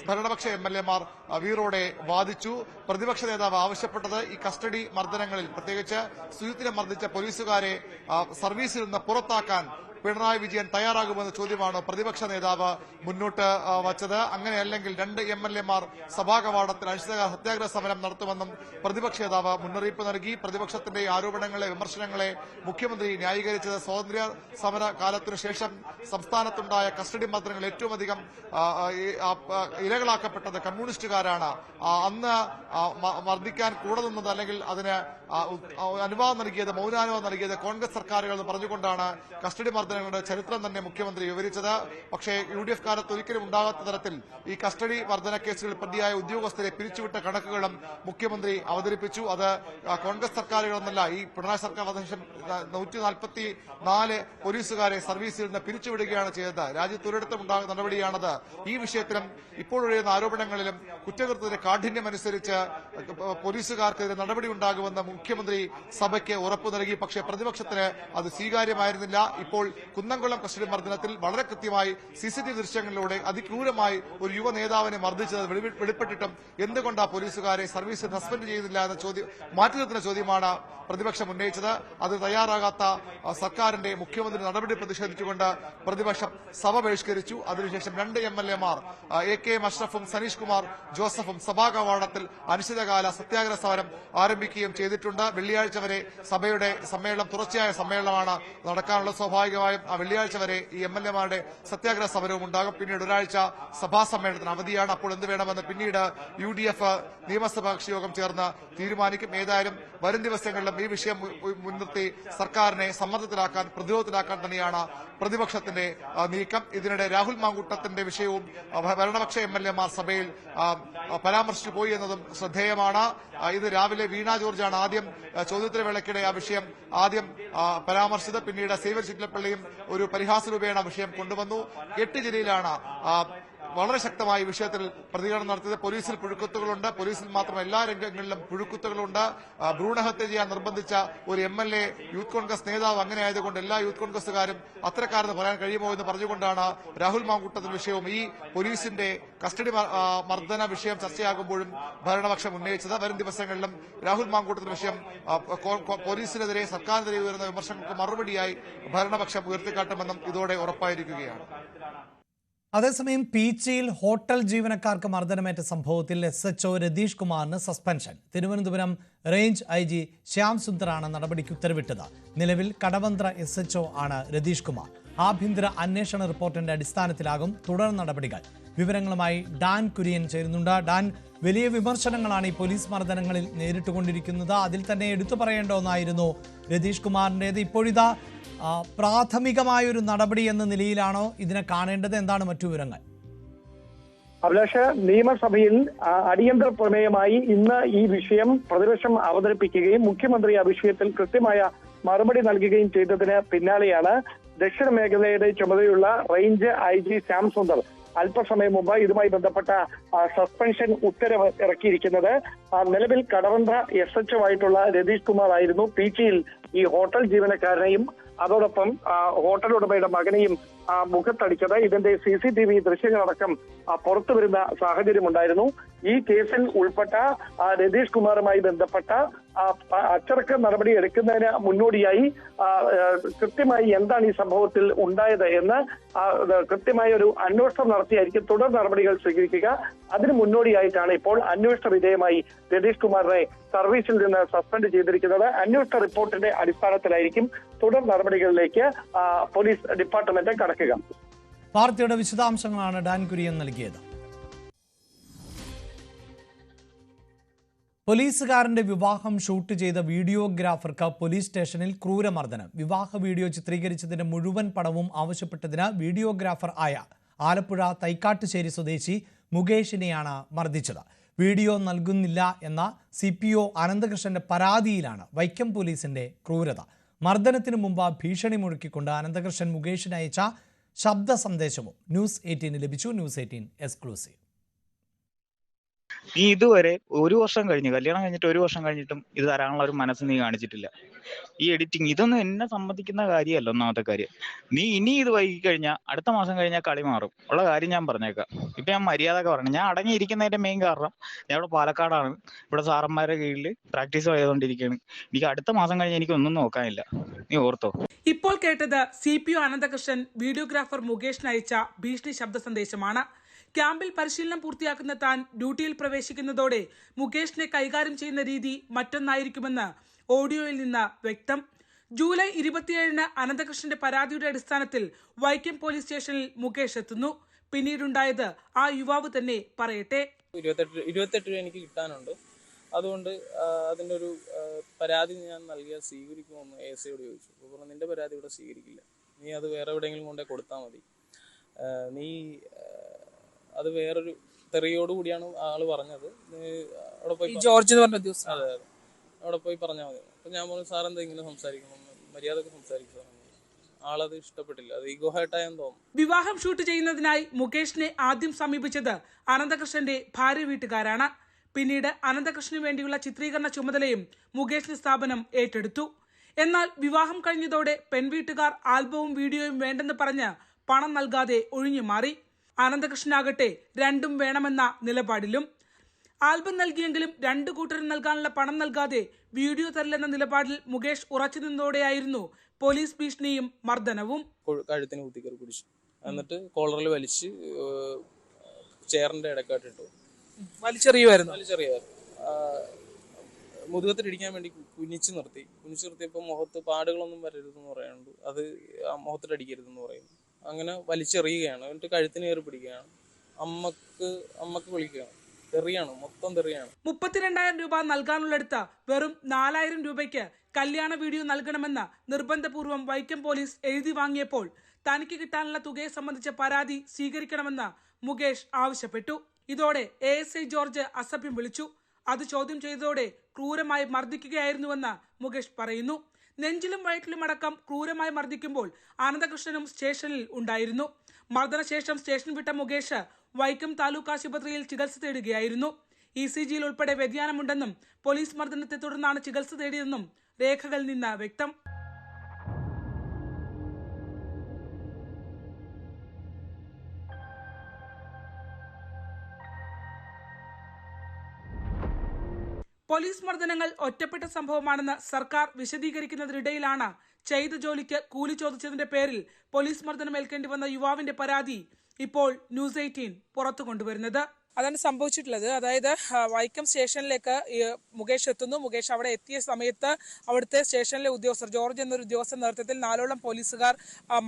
ഭരണപക്ഷ MLA മാർ വീറോടെ വാദിച്ചു. പ്രതിപക്ഷ നേതാവ് ആവശ്യപ്പെട്ടത് ഈ കസ്റ്റഡി മർദ്ദനങ്ങളിൽ പ്രത്യേകിച്ച് സുജിത്തിനെ മർദ്ദിച്ച പോലീസുകാരെ സർവീസിൽ നിന്ന് പുറത്താക്കാൻ പിണറായി വിജയൻ തയ്യാറാകുമെന്ന ചോദ്യമാണ് പ്രതിപക്ഷ നേതാവ് മുന്നോട്ട് വച്ചത്. അങ്ങനെയല്ലെങ്കിൽ 2 MLA-മാർ സഭാ കവാടത്തിൽ അനിശ്ചിതകാല സത്യാഗ്രഹ സമരം നടത്തുമെന്നും പ്രതിപക്ഷ നേതാവ് മുന്നറിയിപ്പ് നൽകി. പ്രതിപക്ഷത്തിന്റെ ആരോപണങ്ങളെ, വിമർശനങ്ങളെ മുഖ്യമന്ത്രി ന്യായീകരിച്ചത് സ്വാതന്ത്ര്യ സമര കാലത്തിനു ശേഷം സംസ്ഥാനത്തുണ്ടായ കസ്റ്റഡി മർദ്ദനങ്ങൾ ഏറ്റവും അധികം ഇരകളാക്കപ്പെട്ടത് കമ്മ്യൂണിസ്റ്റുകാരാണ്. അന്ന് മർദ്ദിക്കാൻ കൂടെ നിന്നത് അല്ലെങ്കിൽ അതിന് അനുവാദം നൽകിയത്, മൗനാനുവാദം നൽകിയത് കോൺഗ്രസ് സർക്കാരുകൾ എന്ന് പറഞ്ഞുകൊണ്ടാണ് കസ്റ്റഡി മർദ്ദനങ്ങളുടെ ചരിത്രം തന്നെ മുഖ്യമന്ത്രി വിവരിച്ചത്. പക്ഷേ UDF കാലത്ത് ഒരിക്കലും ഉണ്ടാകാത്ത തരത്തിൽ ഈ കസ്റ്റഡി മർദ്ദന കേസുകളിൽ പ്രതിയായ ഉദ്യോഗസ്ഥരെ പിരിച്ചുവിട്ട കണക്കുകളും മുഖ്യമന്ത്രി അവതരിപ്പിച്ചു. അത് കോൺഗ്രസ് സർക്കാരുകളെന്നല്ല, ഈ പിണറായി സർക്കാർ വന്നശേഷം 144 പോലീസുകാരെ സർവീസിൽ നിന്ന് പിരിച്ചുവിടുകയാണ് ചെയ്തത്. രാജ്യത്തൊരിടത്തും ഉണ്ടാകുന്ന നടപടിയാണത്. ഈ വിഷയത്തിലും ഇപ്പോഴുള്ള ആരോപണങ്ങളിലും കുറ്റകൃത്യത്തിന്റെ കാഠിന്യം അനുസരിച്ച് പോലീസുകാർക്കെതിരെ നടപടി ഉണ്ടാകുമെന്ന് മുഖ്യമന്ത്രി സഭയ്ക്ക് ഉറപ്പു നൽകി. പക്ഷേ പ്രതിപക്ഷത്തിന് അത് സ്വീകാര്യമായിരുന്നില്ല. ഇപ്പോൾ കുന്നംകുളം കസ്റ്റഡി മർദ്ദനത്തിൽ വളരെ കൃത്യമായി CCTV ദൃശ്യങ്ങളിലൂടെ അതിക്രൂരമായി ഒരു യുവ നേതാവിനെ മർദ്ദിച്ചത് വെളിപ്പെട്ടിട്ടും എന്തുകൊണ്ടാണ് പോലീസുകാരെ സർവീസിൽ സസ്പെൻഡ് ചെയ്യുന്നില്ല എന്ന മാറ്റി നിർത്തുന്ന ചോദ്യമാണ് പ്രതിപക്ഷം ഉന്നയിച്ചത്. അത് തയ്യാറാകാത്ത സർക്കാരിന്റെ മുഖ്യമന്ത്രി നടപടി പ്രതിഷേധിച്ചുകൊണ്ട് പ്രതിപക്ഷം സഭ ബഹിഷ്കരിച്ചു. അതിനുശേഷം 2 MLA-മാർ AK അഷ്റഫും സനീഷ് കുമാർ ജോസഫും സഭാ കവാടത്തിൽ അനിശ്ചിതകാല സത്യാഗ്രഹ സമരം ആരംഭിക്കുകയും ചെയ്തിട്ടുണ്ട്. വെള്ളിയാഴ്ച വരെ സഭയുടെ സമ്മേളനം, തുടർച്ചയായ സമ്മേളനമാണ് നടക്കാനുള്ളത്. സ്വാഭാവികമായും ആ വെള്ളിയാഴ്ച വരെ ഈ MLA-മാരുടെ സത്യാഗ്രഹ സമരവും ഉണ്ടാകും. പിന്നീട് ഒരാഴ്ച സഭാ സമ്മേളനത്തിന് അവധിയാണ്. അപ്പോൾ എന്ത് വേണമെന്ന് പിന്നീട് UDF നിയമസഭാ കക്ഷി യോഗം ചേർന്ന് തീരുമാനിക്കും. ഏതായാലും വരും ദിവസങ്ങളിലും ഈ വിഷയം മുൻനിർത്തി സർക്കാരിനെ സമ്മർദ്ദത്തിലാക്കാൻ, പ്രതിരോധത്തിലാക്കാൻ തന്നെയാണ് പ്രതിപക്ഷത്തിന്റെ നീക്കം. ഇതിനിടെ രാഹുൽ മാങ്കൂട്ടത്തിന്റെ വിഷയവും ഭരണപക്ഷ MLA-മാർ സഭയിൽ പരാമർശിച്ചു പോയി എന്നതും ശ്രദ്ധേയമാണ്. ഇത് രാവിലെ വീണ ജോർജാണ് ആദ്യം ചോദ്യോത്തരവേളയ്ക്കിടെ ആ വിഷയം പരാമർശിച്ചത്. പിന്നീട് സേവ്യർ ചിറ്റലപ്പള്ളിയും ഒരു പരിഹാസരൂപേണ വിഷയം കൊണ്ടുവന്നു. 8 ജില്ലയിലാണ് വളരെ ശക്തമായി വിഷയത്തിൽ പ്രതികരണം നടത്തിയത്. പോലീസിൽ പുഴുക്കുത്തുകളുണ്ട്, പോലീസിൽ മാത്രം എല്ലാ രംഗങ്ങളിലും പുഴുക്കുത്തുകളുണ്ട്. ഭ്രൂണഹത്യ ചെയ്യാൻ നിർബന്ധിച്ച ഒരു MLA യൂത്ത് കോൺഗ്രസ് നേതാവ് അങ്ങനെ ആയതുകൊണ്ട് എല്ലാ യൂത്ത് കോൺഗ്രസുകാരും അത്തരക്കാരെന്ന് പറയാൻ കഴിയുമോ എന്ന് പറഞ്ഞുകൊണ്ടാണ് രാഹുൽ മാങ്കൂട്ടത്തിന്റെ വിഷയവും ഈ പോലീസിന്റെ കസ്റ്റഡി മർദ്ദന വിഷയം ചർച്ചയാകുമ്പോഴും ഭരണപക്ഷം ഉന്നയിച്ചത്. വരും ദിവസങ്ങളിലും രാഹുൽ മാങ്കൂട്ടത്തിന്റെ വിഷയം പോലീസിനെതിരെ, സർക്കാരിനെതിരെ ഉയർന്ന വിമർശനങ്ങൾക്ക് മറുപടിയായി ഭരണപക്ഷം ഉയർത്തിക്കാട്ടുമെന്നും ഇതോടെ ഉറപ്പായിരിക്കുകയാണ്. അതേസമയം പീച്ചിയിൽ ഹോട്ടൽ ജീവനക്കാർക്ക് മർദ്ദനമേറ്റ സംഭവത്തിൽ SHO രതീഷ് കുമാറിന് suspension. Thiruvananthapuram range IG Shyam സുന്ദറാണ് നടപടിക്ക് ഉത്തരവിട്ടത്. നിലവിൽ കടവന്ത്ര SHO ആണ് രതീഷ് കുമാർ. ആഭ്യന്തര അന്വേഷണ റിപ്പോർട്ടിന്റെ അടിസ്ഥാനത്തിലാകും തുടർ നടപടികൾ. വിവരങ്ങളുമായി ഡാൻ കുര്യൻ ചേരുന്നുണ്ട്. ഡാൻ, വലിയ വിമർശനങ്ങളാണ് ഈ പോലീസ് മർദ്ദനങ്ങളിൽ നേരിട്ടുകൊണ്ടിരിക്കുന്നത്. അതിൽ തന്നെ എടുത്തു പറയേണ്ട ഒന്നായിരുന്നു രതീഷ് കുമാറിൻ്റേത്. ഇപ്പോഴിതാ പ്രാഥമികമായൊരു നടപടി എന്ന നിലയിലാണോ ഇതിനെ കാണേണ്ടത്? എന്താണ് മറ്റു വിവരങ്ങൾ? അഭിലാഷ്, നിയമസഭയിൽ അടിയന്തര പ്രമേയമായി ഇന്ന് ഈ വിഷയം പ്രതിപക്ഷം അവതരിപ്പിക്കുകയും മുഖ്യമന്ത്രി ആ വിഷയത്തിൽ കൃത്യമായ മറുപടി നൽകുകയും ചെയ്തതിന് പിന്നാലെയാണ് ദക്ഷിണ മേഖലയുടെ ചുമതലയുള്ള റേഞ്ച് IG ശ്യാം സുന്ദർ അല്പസമയം മുമ്പ് ഇതുമായി ബന്ധപ്പെട്ട സസ്പെൻഷൻ ഉത്തരവ് ഇറക്കിയിരിക്കുന്നത്. നിലവിൽ കടവന്ത്ര SHO ആയിട്ടുള്ള രതീഷ് കുമാർ ആയിരുന്നു പീച്ചിയിൽ ഈ ഹോട്ടൽ ജീവനക്കാരനെയും അതോടൊപ്പം ഹോട്ടൽ ഉടമയുടെ മകനെയും മുഖത്തടിച്ചത്. ഇതിന്റെ CCTV ദൃശ്യങ്ങളടക്കം പുറത്തു വരുന്ന സാഹചര്യമുണ്ടായിരുന്നു. ഈ കേസിൽ ഉൾപ്പെട്ട രതീഷ് കുമാറുമായി ബന്ധപ്പെട്ട അച്ചടക്ക നടപടി എടുക്കുന്നതിന് മുന്നോടിയായി കൃത്യമായി എന്താണ് ഈ സംഭവത്തിൽ ഉണ്ടായത് എന്ന് കൃത്യമായ ഒരു അന്വേഷണം നടത്തിയായിരിക്കും തുടർ നടപടികൾ സ്വീകരിക്കുക. അതിന് മുന്നോടിയായിട്ടാണ് ഇപ്പോൾ അന്വേഷണ വിധേയമായി രതീഷ് കുമാറിനെ സർവീസിൽ നിന്ന് സസ്പെൻഡ് ചെയ്തിരിക്കുന്നത്. അന്വേഷണ റിപ്പോർട്ടിന്റെ അടിസ്ഥാനത്തിലായിരിക്കും തുടർ നടപടികളിലേക്ക് പോലീസ് ഡിപ്പാർട്ട്മെന്റ് കടക്കുക. വാർത്തയുടെ വിശദാംശങ്ങളാണ് ഡാൻ കുര്യൻ നൽകിയത്. പോലീസുകാരന്റെ വിവാഹം ഷൂട്ട് ചെയ്ത വീഡിയോഗ്രാഫർക്ക് പോലീസ് സ്റ്റേഷനിൽ ക്രൂരമർദ്ദനം. വിവാഹ വീഡിയോ ചിത്രീകരിച്ചതിന്റെ മുഴുവൻ പണവും ആവശ്യപ്പെട്ടതിന് വീഡിയോഗ്രാഫർ ആയ ആലപ്പുഴ തൈക്കാട്ടുശ്ശേരി സ്വദേശി മുകേഷിനെയാണ് മർദ്ദിച്ചത്. വീഡിയോ നൽകുന്നില്ല എന്ന CPO അനന്തകൃഷ്ണന്റെ പരാതിയിലാണ് വൈക്കം പോലീസിന്റെ ക്രൂരത. മർദ്ദനത്തിനു മുമ്പ് ഭീഷണി മുഴക്കിക്കൊണ്ട് അനന്തകൃഷ്ണൻ മുകേഷിന് അയച്ച ശബ്ദ സന്ദേശവും News 18 ലഭിച്ചു. News 18 exclusive. നീ ഇതുവരെ 1 വർഷം കഴിഞ്ഞ്, കല്യാണം കഴിഞ്ഞിട്ട് 1 വർഷം കഴിഞ്ഞിട്ടും ഇത് തരാനുള്ള ഒരു മനസ്സ് നീ കാണിച്ചിട്ടില്ല. ഈ എഡിറ്റിംഗ് ഇതൊന്നും എന്നെ സമ്മതിക്കുന്ന കാര്യമല്ല. ഒന്നാമത്തെ കാര്യം, നീ ഇനി ഇത് വൈകി കഴിഞ്ഞാൽ അടുത്ത മാസം കഴിഞ്ഞാൽ കളി മാറും. ഉള്ള കാര്യം ഞാൻ പറഞ്ഞേക്കാം. ഇപ്പൊ ഞാൻ മര്യാദ പറഞ്ഞു, ഞാൻ അടങ്ങിയിരിക്കുന്നതിന്റെ മെയിൻ കാരണം ഞാൻ ഇവിടെ പാലക്കാടാണ്, ഇവിടെ സാറന്മാരുടെ കീഴിൽ പ്രാക്ടീസ് ചെയ്തുകൊണ്ടിരിക്കുകയാണ്. എനിക്ക് അടുത്ത മാസം കഴിഞ്ഞ് എനിക്ക് ഒന്നും നോക്കാനില്ല, നീ ഓർത്തോ. ഇപ്പോൾ കേട്ടത് CPO അനന്തകൃഷ്ണൻ വീഡിയോഗ്രാഫർ മുകേഷിന് അയച്ച ഭീഷണി ശബ്ദ സന്ദേശമാണ്. ക്യാമ്പിൽ പരിശീലനം പൂർത്തിയാക്കുന്ന താൻ ഡ്യൂട്ടിയിൽ പ്രവേശിക്കുന്നതോടെ മുകേഷിനെ കൈകാര്യം ചെയ്യുന്ന രീതി മറ്റൊന്നായിരിക്കുമെന്ന് ഓഡിയോയിൽ നിന്ന് വ്യക്തം. ജൂലൈ 27-ന് അനന്തകൃഷ്ണന്റെ പരാതിയുടെ അടിസ്ഥാനത്തിൽ വൈക്കം പോലീസ് സ്റ്റേഷനിൽ മുകേഷ് എത്തുന്നു. പിന്നീടുണ്ടായത് ആ യുവാവ് തന്നെ പറയട്ടെ. 28 രൂപ എനിക്ക് കിട്ടാനുണ്ട്. അതുകൊണ്ട് അതിൻ്റെ ഒരു പരാതി ഞാൻ നൽകിയാൽ സ്വീകരിക്കുമെന്ന് ASIയോട് ചോദിച്ചു. അപ്പോൾ പറഞ്ഞു, നിന്റെ പരാതി ഇവിടെ സ്വീകരിക്കില്ല, നീ അത് വേറെ എവിടെയെങ്കിലും കൊണ്ടേ കൊടുത്താൽ മതി. നീ അത് വേറൊരു തെറിയോട് കൂടിയാണ് ആള് പറഞ്ഞത്. അവിടെ പോയി ജോർജ് എന്ന് പറഞ്ഞ ദിവസം അതെ അവിടെ പോയി പറഞ്ഞാൽ മതി. അപ്പം ഞാൻ പറഞ്ഞു, സാർ എന്താ ഇങ്ങനെ സംസാരിക്കണം, മര്യാദക്ക് സംസാരിക്കും സാർ. ആളത് ഇഷ്ടപ്പെട്ടില്ല, അത് ഈഗോ ഹേർട്ടായെന്ന് തോന്നുന്നു. വിവാഹം ഷൂട്ട് ചെയ്യുന്നതിനായി മുകേഷിനെ ആദ്യം സമീപിച്ചത് അനന്തകൃഷ്ണന്റെ ഭാര്യ വീട്ടുകാരാണ്. പിന്നീട് അനന്തകൃഷ്ണന് വേണ്ടിയുള്ള ചിത്രീകരണ ചുമതലയും മുകേഷിന് സ്ഥാപനം ഏറ്റെടുത്തു. എന്നാൽ വിവാഹം കഴിഞ്ഞതോടെ പെൺവീട്ടുകാർ ആൽബവും വീഡിയോയും വേണ്ടെന്ന് പറഞ്ഞ് പണം നൽകാതെ ഒഴിഞ്ഞു മാറി. അനന്തകൃഷ്ണനാകട്ടെ രണ്ടും വേണമെന്ന നിലപാടിലും. ആൽബം നൽകിയെങ്കിലും 2 കൂട്ടരും നൽകാനുള്ള പണം നൽകാതെ വീഡിയോ തരില്ലെന്ന നിലപാടിൽ മുകേഷ് ഉറച്ചു നിന്നതോടെയായിരുന്നു പോലീസ് ഭീഷണിയും മർദ്ദനവും. കഴുത്തിന് കുത്തിക്കറി പിടിച്ചു, എന്നിട്ട് കോളറിൽ വലിച്ച് ചെയറിന്റെ ഇടക്കാട്ടിട്ടു. വലിച്ചെറിയുമായിരുന്നു. മുതുകത്തിലിടിക്കാൻ വേണ്ടി കുനിച്ചു നിർത്തിയപ്പോൾ മുഖത്ത് പാടുകളൊന്നും വരരുതെന്ന് പറയാനുണ്ട്. അത് മുഖത്തിലടിക്കരുതെന്ന് പറയുന്നു. അങ്ങനെ വലിച്ചെറിയുകയാണ്. എന്നിട്ട് കഴുത്തിന് കയറി പിടിക്കുകയാണ്. അമ്മക്ക് വിളിക്കുകയാണ്. തെറിയാണ്, മൊത്തം തെറിയാണ്. 32,000 രൂപ നൽകാനുള്ളടുത്ത് വെറും 4,000 രൂപയ്ക്ക് കല്യാണ വീഡിയോ നൽകണമെന്ന് നിർബന്ധപൂർവ്വം വൈക്കം പോലീസ് എഴുതി വാങ്ങിയപ്പോൾ തനിക്ക് കിട്ടാനുള്ള തുകയെ സംബന്ധിച്ച പരാതി സ്വീകരിക്കണമെന്ന് മുകേഷ് ആവശ്യപ്പെട്ടു. ഇതോടെ ASI ജോർജ് അസഭ്യം വിളിച്ചു. അത് ചോദ്യം ചെയ്തതോടെ ക്രൂരമായി മർദ്ദിക്കുകയായിരുന്നുവെന്ന് മുകേഷ് പറയുന്നു. നെഞ്ചിലും വയറ്റിലും അടക്കം ക്രൂരമായി മർദ്ദിക്കുമ്പോൾ അനന്തകൃഷ്ണനും സ്റ്റേഷനിൽ ഉണ്ടായിരുന്നു. മർദ്ദനശേഷം സ്റ്റേഷൻ വിട്ട മുകേഷ് വൈക്കം താലൂക്ക് ആശുപത്രിയിൽ ചികിത്സ തേടുകയായിരുന്നു. ECGയിൽ ഉൾപ്പെടെ വ്യതിയാനമുണ്ടെന്നും പോലീസ് മർദ്ദനത്തെ തുടർന്നാണ് ചികിത്സ തേടിയതെന്നും രേഖകളിൽ നിന്ന് വ്യക്തം. പോലീസ് മർദ്ദനങ്ങൾ ഒറ്റപ്പെട്ട സംഭവമാണെന്ന് സർക്കാർ വിശദീകരിക്കുന്നതിനിടയിലാണ് ചെയ്ത ജോലിക്ക് കൂലി ചോദിച്ചതിന്റെ പേരിൽ പോലീസ് മർദ്ദനം ഏൽക്കേണ്ടി വന്ന യുവാവിന്റെ പരാതി ഇപ്പോൾ News 18 പുറത്തു കൊണ്ടുവരുന്നത്. അതാണ് സംഭവിച്ചിട്ടുള്ളത്. അതായത് വൈക്കം സ്റ്റേഷനിലേക്ക് മുകേഷ് എത്തുന്നു. മുകേഷ് അവിടെ എത്തിയ സമയത്ത് അവിടുത്തെ സ്റ്റേഷനിലെ ഉദ്യോഗസ്ഥർ, ജോർജ് എന്നൊരു ഉദ്യോഗസ്ഥർ നേതൃത്വത്തിൽ 4ഓളം പോലീസുകാർ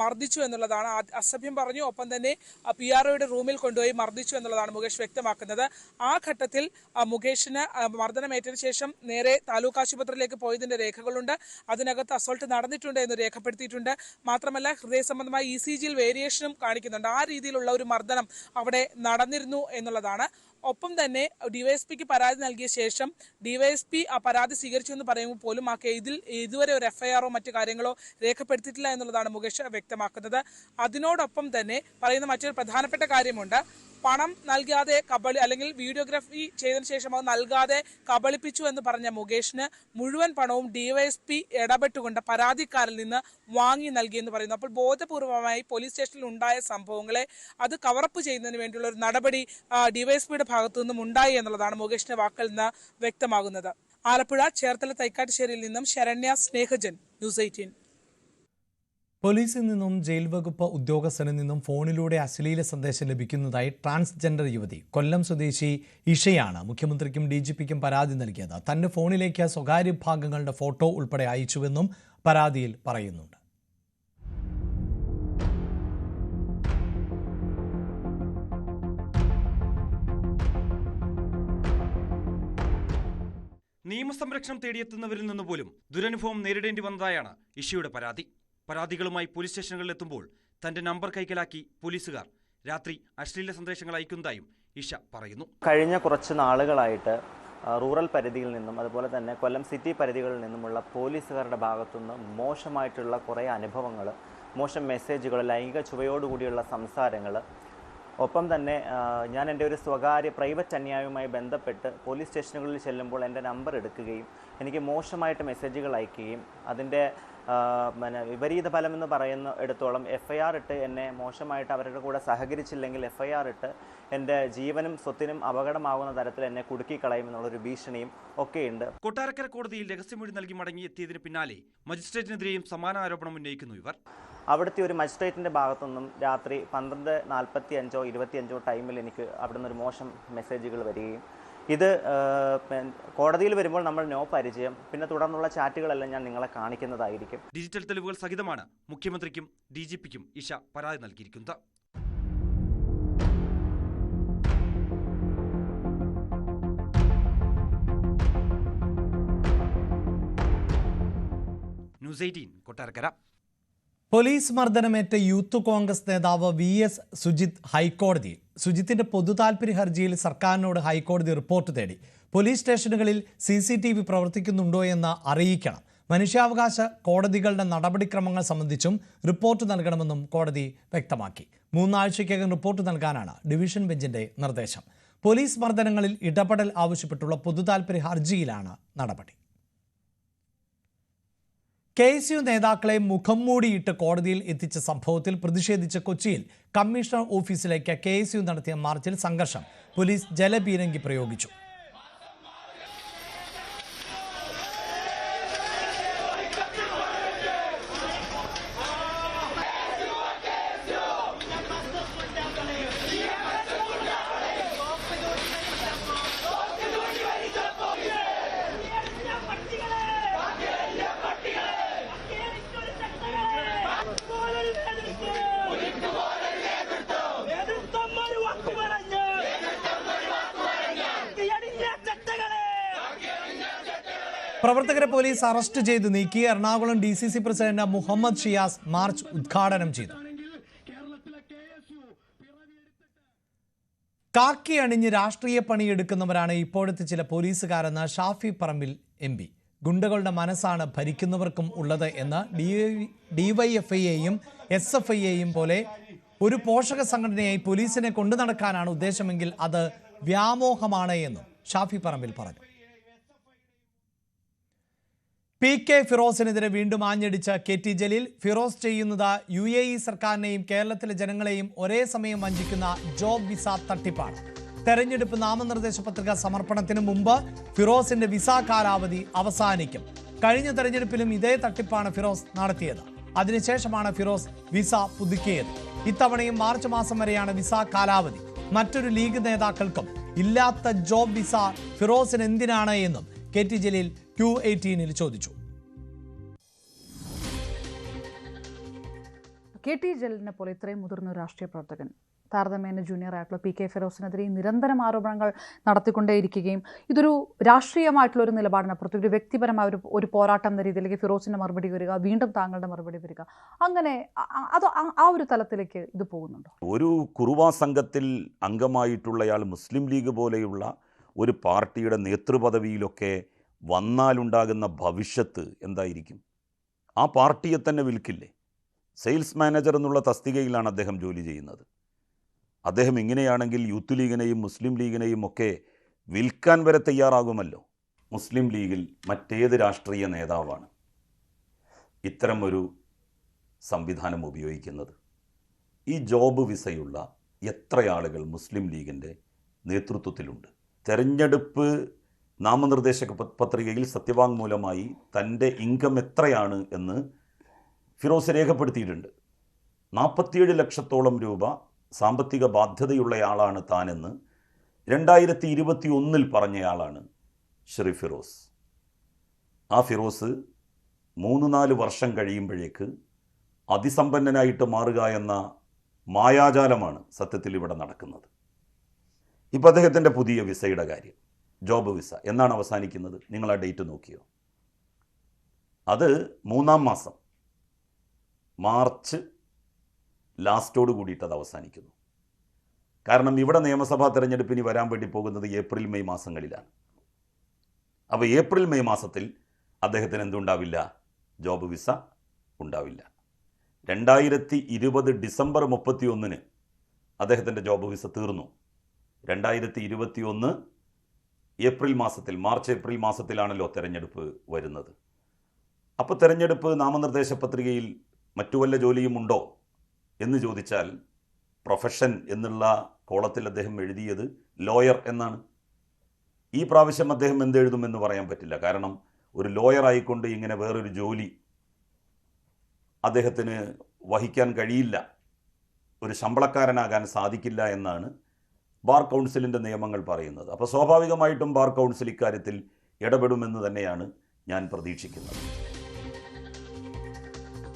മർദ്ദിച്ചു എന്നുള്ളതാണ്. അസഭ്യം പറഞ്ഞു. ഒപ്പം തന്നെ PROയുടെ റൂമിൽ കൊണ്ടുപോയി മർദ്ദിച്ചു എന്നുള്ളതാണ് മുകേഷ് വ്യക്തമാക്കുന്നത്. ആ ഘട്ടത്തിൽ മുകേഷിന് മർദ്ദനമേറ്റതിനു ശേഷം നേരെ താലൂക്ക് ആശുപത്രിയിലേക്ക് പോയതിന്റെ രേഖകളുണ്ട്. അതിനകത്ത് അസോൾട്ട് നടന്നിട്ടുണ്ട് എന്ന് രേഖപ്പെടുത്തിയിട്ടുണ്ട്. മാത്രമല്ല ഹൃദയ സംബന്ധമായ ECGയിൽ വേരിയേഷനും കാണിക്കുന്നുണ്ട്. ആ രീതിയിലുള്ള ഒരു മർദ്ദനം അവിടെ നടന്നിരുന്നു എന്നുള്ളതാണ്. ഒപ്പം തന്നെ ഡിവൈഎസ്പിക്ക് പരാതി നൽകിയ ശേഷം ഡിവൈഎസ്പി ആ പരാതി സ്വീകരിച്ചു എന്ന് പറയുമ്പോൾ പോലും ആ കേസിൽ ഇതുവരെ ഒരു FIRO മറ്റു കാര്യങ്ങളോ രേഖപ്പെടുത്തിയിട്ടില്ല എന്നുള്ളതാണ് മുകേഷ് വ്യക്തമാക്കുന്നത്. അതിനോടൊപ്പം തന്നെ പറയുന്ന മറ്റൊരു പ്രധാനപ്പെട്ട കാര്യമുണ്ട്. പണം നൽകാതെ അല്ലെങ്കിൽ വീഡിയോഗ്രാഫി ചെയ്തതിനു ശേഷം അത് നൽകാതെ കബളിപ്പിച്ചു എന്ന് പറഞ്ഞ മുകേഷിന് മുഴുവൻ പണവും ഡിവൈഎസ്പി ഇടപെട്ടുകൊണ്ട് പരാതിക്കാരിൽ നിന്ന് വാങ്ങി നൽകിയെന്ന് പറയുന്നു. അപ്പോൾ ബോധപൂർവമായി പോലീസ് സ്റ്റേഷനിൽ ഉണ്ടായ സംഭവങ്ങളെ അത് കവറപ്പ് ചെയ്യുന്നതിന് വേണ്ടിയുള്ള ഒരു നടപടി ഡിവൈഎസ്പിയുടെ ഭാഗത്തു നിന്നും ഉണ്ടായി എന്നുള്ളതാണ് മുകേഷിന്റെ വാക്കിൽ നിന്ന് വ്യക്തമാകുന്നത്. ആലപ്പുഴ ചേർത്തല തൈക്കാട്ടുശ്ശേരിയിൽ നിന്നും ശരണ്യ സ്നേഹജൻ, News 18. പോലീസിൽ നിന്നും ജയിൽ വകുപ്പ് ഉദ്യോഗസ്ഥനിൽ നിന്നും ഫോണിലൂടെ അശ്ലീല സന്ദേശം ലഭിക്കുന്നതായി ട്രാൻസ്ജെൻഡർ യുവതി കൊല്ലം സ്വദേശി ഇഷയാണ് മുഖ്യമന്ത്രിക്കും DGPക്കും പരാതി നൽകിയത്. തന്റെ ഫോണിലേക്ക് സ്വകാര്യ ഭാഗങ്ങളുടെ ഫോട്ടോ ഉൾപ്പെടെ അയച്ചുവെന്നും പരാതിയിൽ പറയുന്നുണ്ട്. നിയമസംരക്ഷണം തേടിയെത്തുന്നവരിൽ നിന്ന് പോലും ദുരനുഭവം നേരിടേണ്ടി വന്നതായാണ് ഇഷയുടെ പരാതി. പരാതികളുമായി പോലീസ് സ്റ്റേഷനുകളിലെത്തുമ്പോൾ തന്റെ നമ്പർ കൈക്കലാക്കി പോലീസുകാർ രാത്രി അശ്ലീല സന്ദേശങ്ങൾ അയക്കുന്നതായും ഇഷ പറയുന്നു. കഴിഞ്ഞ കുറച്ച് നാളുകളായിട്ട് റൂറൽ പരിധിയിൽ നിന്നും അതുപോലെ തന്നെ കൊല്ലം സിറ്റി പരിധികളിൽ നിന്നുമുള്ള പോലീസുകാരുടെ ഭാഗത്തുനിന്ന് മോശമായിട്ടുള്ള കുറേ അനുഭവങ്ങൾ, മോശം മെസ്സേജുകൾ, ലൈംഗിക ചുവയോടുകൂടിയുള്ള സംസാരങ്ങൾ ഒപ്പം തന്നെ ഞാൻ എൻ്റെ ഒരു സ്വകാര്യ പ്രൈവറ്റ് അന്യായവുമായി ബന്ധപ്പെട്ട് പോലീസ് സ്റ്റേഷനുകളിൽ ചെല്ലുമ്പോൾ എൻ്റെ നമ്പർ എടുക്കുകയും എനിക്ക് മോശമായിട്ട് മെസ്സേജുകൾ അയക്കുകയും അതിൻ്റെ വിപരീത ഫലമെന്ന് പറയുന്ന എടുത്തോളം FIR ഇട്ട് എന്നെ മോശമായിട്ട് അവരുടെ കൂടെ സഹകരിച്ചില്ലെങ്കിൽ FIR ഇട്ട് എൻ്റെ ജീവനും സ്വത്തിനും അപകടമാകുന്ന തരത്തിൽ എന്നെ കുടുക്കിക്കളയുമെന്നുള്ളൊരു ഭീഷണിയും ഒക്കെയുണ്ട്. കൊട്ടാരക്കര കോടതിയിൽ രഹസ്യമൊഴി നൽകി മടങ്ങിയെത്തിയതിന് പിന്നാലെ മജിസ്ട്രേറ്റിനെതിരെയും സമാന ആരോപണം ഉന്നയിക്കുന്നു ഇവർ. അവിടുത്തെ ഒരു മജിസ്ട്രേറ്റിൻ്റെ ഭാഗത്തുനിന്നും രാത്രി 12:45 25 ടൈമിൽ എനിക്ക് അവിടെ നിന്നൊരു മോശം മെസ്സേജുകൾ വരികയും ഇത് കോടതിയിൽ വരുമ്പോൾ നമ്മൾ നോ പരിചയം, പിന്നെ തുടർന്നുള്ള ചാറ്റുകളെല്ലാം ഞാൻ നിങ്ങളെ കാണിക്കുന്നതായിരിക്കും. ഡിജിറ്റൽ തെളിവുകൾ സഹിതമാണ് മുഖ്യമന്ത്രിക്കും DGPക്കും ഇഷ പരാതി നൽകിയിരിക്കുന്നത്. ന്യൂസ് 18 കൊട്ടാരക്കര. പോലീസ് മർദ്ദനമേറ്റ യൂത്ത് കോൺഗ്രസ് നേതാവ് VS സുജിത് ഹൈക്കോടതിയിൽ. സുജിത്തിന്റെ പൊതുതാൽപര്യ ഹർജിയിൽ സർക്കാരിനോട് ഹൈക്കോടതി റിപ്പോർട്ട് തേടി. പോലീസ് സ്റ്റേഷനുകളിൽ CCTV പ്രവർത്തിക്കുന്നുണ്ടോ എന്ന് അറിയിക്കണം. മനുഷ്യാവകാശ കോടതികളുടെ നടപടിക്രമങ്ങൾ സംബന്ധിച്ചും റിപ്പോർട്ട് നൽകണമെന്നും കോടതി വ്യക്തമാക്കി. 3 ആഴ്ചയ്ക്കകം റിപ്പോർട്ട് നൽകാനാണ് ഡിവിഷൻ ബെഞ്ചിന്റെ നിർദ്ദേശം. പോലീസ് മർദ്ദനങ്ങളിൽ ഇടപെടൽ ആവശ്യപ്പെട്ടുള്ള പൊതുതാൽപര്യ ഹർജിയിലാണ് നടപടി. KSU നേതാക്കളെ മുഖം മൂടിയിട്ട് കോടതിയിൽ എത്തിച്ച സംഭവത്തിൽ പ്രതിഷേധിച്ച് കൊച്ചിയിൽ കമ്മീഷണർ ഓഫീസിലേക്ക് KSU നടത്തിയ മാർച്ചിൽ സംഘർഷം. പോലീസ് ജലപീരങ്കി പ്രയോഗിച്ചു. പ്രവർത്തകരെ പോലീസ് അറസ്റ്റ് ചെയ്ത് നീക്കി. Ernakulam DCC president Muhammad Shiyas march ഉദ്ഘാടനം ചെയ്തു. കാക്കി അണിഞ്ഞ് രാഷ്ട്രീയ പണിയെടുക്കുന്നവരാണ് ഇപ്പോഴത്തെ ചില പോലീസുകാരെന്ന് ഷാഫി പറമ്പിൽ MP. ഗുണ്ടകളുടെ മനസ്സാണ് ഭരിക്കുന്നവർക്കും ഉള്ളത് എന്ന് DYFIയെയും SFIയെയും പോലെ ഒരു പോഷക സംഘടനയായി പോലീസിനെ കൊണ്ടു നടക്കാനാണ് ഉദ്ദേശമെങ്കിൽ അത് വ്യാമോഹമാണ് എന്നും ഷാഫി പറമ്പിൽ പറഞ്ഞു. PK ഫിറോസിനെതിരെ വീണ്ടും ആഞ്ഞടിച്ച KT ജലീൽ. ഫിറോസ് ചെയ്യുന്നത് UAE സർക്കാരിനെയും കേരളത്തിലെ ജനങ്ങളെയും ഒരേ സമയം വഞ്ചിക്കുന്ന ജോബ് വിസ തട്ടിപ്പാണ്. തെരഞ്ഞെടുപ്പ് നാമനിർദ്ദേശ പത്രിക സമർപ്പണത്തിന് മുമ്പ് ഫിറോസിന്റെ വിസ കാലാവധി അവസാനിക്കും. കഴിഞ്ഞ തെരഞ്ഞെടുപ്പിലും ഇതേ തട്ടിപ്പാണ് ഫിറോസ് നടത്തിയത്. അതിനുശേഷമാണ് ഫിറോസ് വിസ പുതുക്കിയത്. ഇത്തവണയും മാർച്ച് മാസം വരെയാണ് വിസ കാലാവധി. മറ്റൊരു ലീഗ് നേതാക്കൾക്കും ഇല്ലാത്ത ജോബ് വിസ ഫിറോസിന് എന്തിനാണ് എന്നും KT ജലീൽ Q18 ചോദിച്ചു. KT ജലീലിനെ പോലെ ഇത്രയും മുതിർന്ന ഒരു രാഷ്ട്രീയ പ്രവർത്തകൻ താരതമ്യേന ജൂനിയർ ആയിട്ടുള്ള PK ഫിറോസിനെതിരെ നിരന്തരം ആരോപണങ്ങൾ നടത്തിക്കൊണ്ടേയിരിക്കുകയും ഇതൊരു രാഷ്ട്രീയമായിട്ടുള്ള ഒരു നിലപാടിനപ്പുറത്ത് ഒരു വ്യക്തിപരമായ ഒരു പോരാട്ടം എന്ന രീതിയിലേക്ക് ഫിറോസിന്റെ മറുപടി വരിക, വീണ്ടും താങ്കളുടെ മറുപടി വരിക, അങ്ങനെ അത് ആ ഒരു തലത്തിലേക്ക് ഇത് പോകുന്നുണ്ടോ? ഒരു കുറുവാ സംഘത്തിൽ അംഗമായിട്ടുള്ളയാൾ മുസ്ലിം ലീഗ് പോലെയുള്ള ഒരു പാർട്ടിയുടെ നേതൃപദവിയിലൊക്കെ വന്നാലുണ്ടാകുന്ന ഭവിഷ്യത്ത് എന്തായിരിക്കും? ആ പാർട്ടിയെ തന്നെ വിൽക്കില്ലേ? സെയിൽസ് മാനേജർ എന്നുള്ള തസ്തികയിലാണ് അദ്ദേഹം ജോലി ചെയ്യുന്നത്. അദ്ദേഹം ഇങ്ങനെയാണെങ്കിൽ യൂത്ത് ലീഗിനെയും മുസ്ലിം ലീഗിനെയും ഒക്കെ വിൽക്കാൻ വരെ തയ്യാറാകുമല്ലോ. മുസ്ലിം ലീഗിൽ മറ്റേത് രാഷ്ട്രീയ നേതാവാണ് ഇത്തരം ഒരു സംവിധാനം ഉപയോഗിക്കുന്നത്? ഈ ജോബ് വിസയുള്ള എത്ര ആളുകൾ മുസ്ലിം ലീഗിൻ്റെ നേതൃത്വത്തിലുണ്ട്? തെരഞ്ഞെടുപ്പ് നാമനിർദ്ദേശ പത്രികയിൽ സത്യവാങ്മൂലമായി തൻ്റെ ഇൻകം എത്രയാണ് എന്ന് ഫിറോസ് രേഖപ്പെടുത്തിയിട്ടുണ്ട്. 47 ലക്ഷത്തോളം രൂപ സാമ്പത്തിക ബാധ്യതയുള്ളയാളാണ് താനെന്ന് 2021 പറഞ്ഞയാളാണ് ശ്രീ ഫിറോസ്. ആ ഫിറോസ് 3-4 വർഷം കഴിയുമ്പോഴേക്ക് അതിസമ്പന്നനായിട്ട് മാറുക എന്ന മായാജാലമാണ് സത്യത്തിൽ ഇവിടെ നടക്കുന്നത്. ഇപ്പോൾ അദ്ദേഹത്തിൻ്റെ പുതിയ വിസയുടെ കാര്യം, ജോബ് വിസ എന്നാണ് അവസാനിക്കുന്നത്? നിങ്ങൾ ആ ഡേറ്റ് നോക്കിയോ? അത് 3-ാം മാസം മാർച്ച് ലാസ്റ്റോട് കൂടിയിട്ട് അത് അവസാനിക്കുന്നു. കാരണം ഇവിടെ നിയമസഭാ തെരഞ്ഞെടുപ്പിന് വരാൻ വേണ്ടി പോകുന്നത് ഏപ്രിൽ മെയ് മാസങ്ങളിലാണ്. അപ്പോൾ ഏപ്രിൽ മെയ് മാസത്തിൽ അദ്ദേഹത്തിന് എന്തുണ്ടാവില്ല? ജോബ് വിസ ഉണ്ടാവില്ല. 2020 ഡിസംബർ 31 അദ്ദേഹത്തിൻ്റെ ജോബ് വിസ തീർന്നു. 2021 ഏപ്രിൽ മാസത്തിൽ, മാർച്ച് ഏപ്രിൽ മാസത്തിലാണല്ലോ തെരഞ്ഞെടുപ്പ് വരുന്നത്. അപ്പോൾ തെരഞ്ഞെടുപ്പ് നാമനിർദ്ദേശ പത്രികയിൽ മറ്റു വല്ല ജോലിയും ഉണ്ടോ എന്ന് ചോദിച്ചാൽ പ്രൊഫഷൻ എന്നുള്ള കോളത്തിൽ അദ്ദേഹം എഴുതിയത് ലോയർ എന്നാണ്. ഈ പ്രാവശ്യം അദ്ദേഹം എന്തെഴുതുമെന്ന് പറയാൻ പറ്റില്ല. കാരണം ഒരു ലോയർ ആയിക്കൊണ്ട് ഇങ്ങനെ വേറൊരു ജോലി അദ്ദേഹത്തിന് വഹിക്കാൻ കഴിയില്ല, ഒരു ശമ്പളക്കാരനാകാൻ സാധിക്കില്ല എന്നാണ് ബാർ കൗൺസിലിൻ്റെ നിയമങ്ങൾ പറയുന്നത്. അപ്പോൾ സ്വാഭാവികമായിട്ടും ബാർ കൗൺസിൽ ഇക്കാര്യത്തിൽ ഇടപെടുമെന്ന് തന്നെയാണ് ഞാൻ പ്രതീക്ഷിക്കുന്നത്.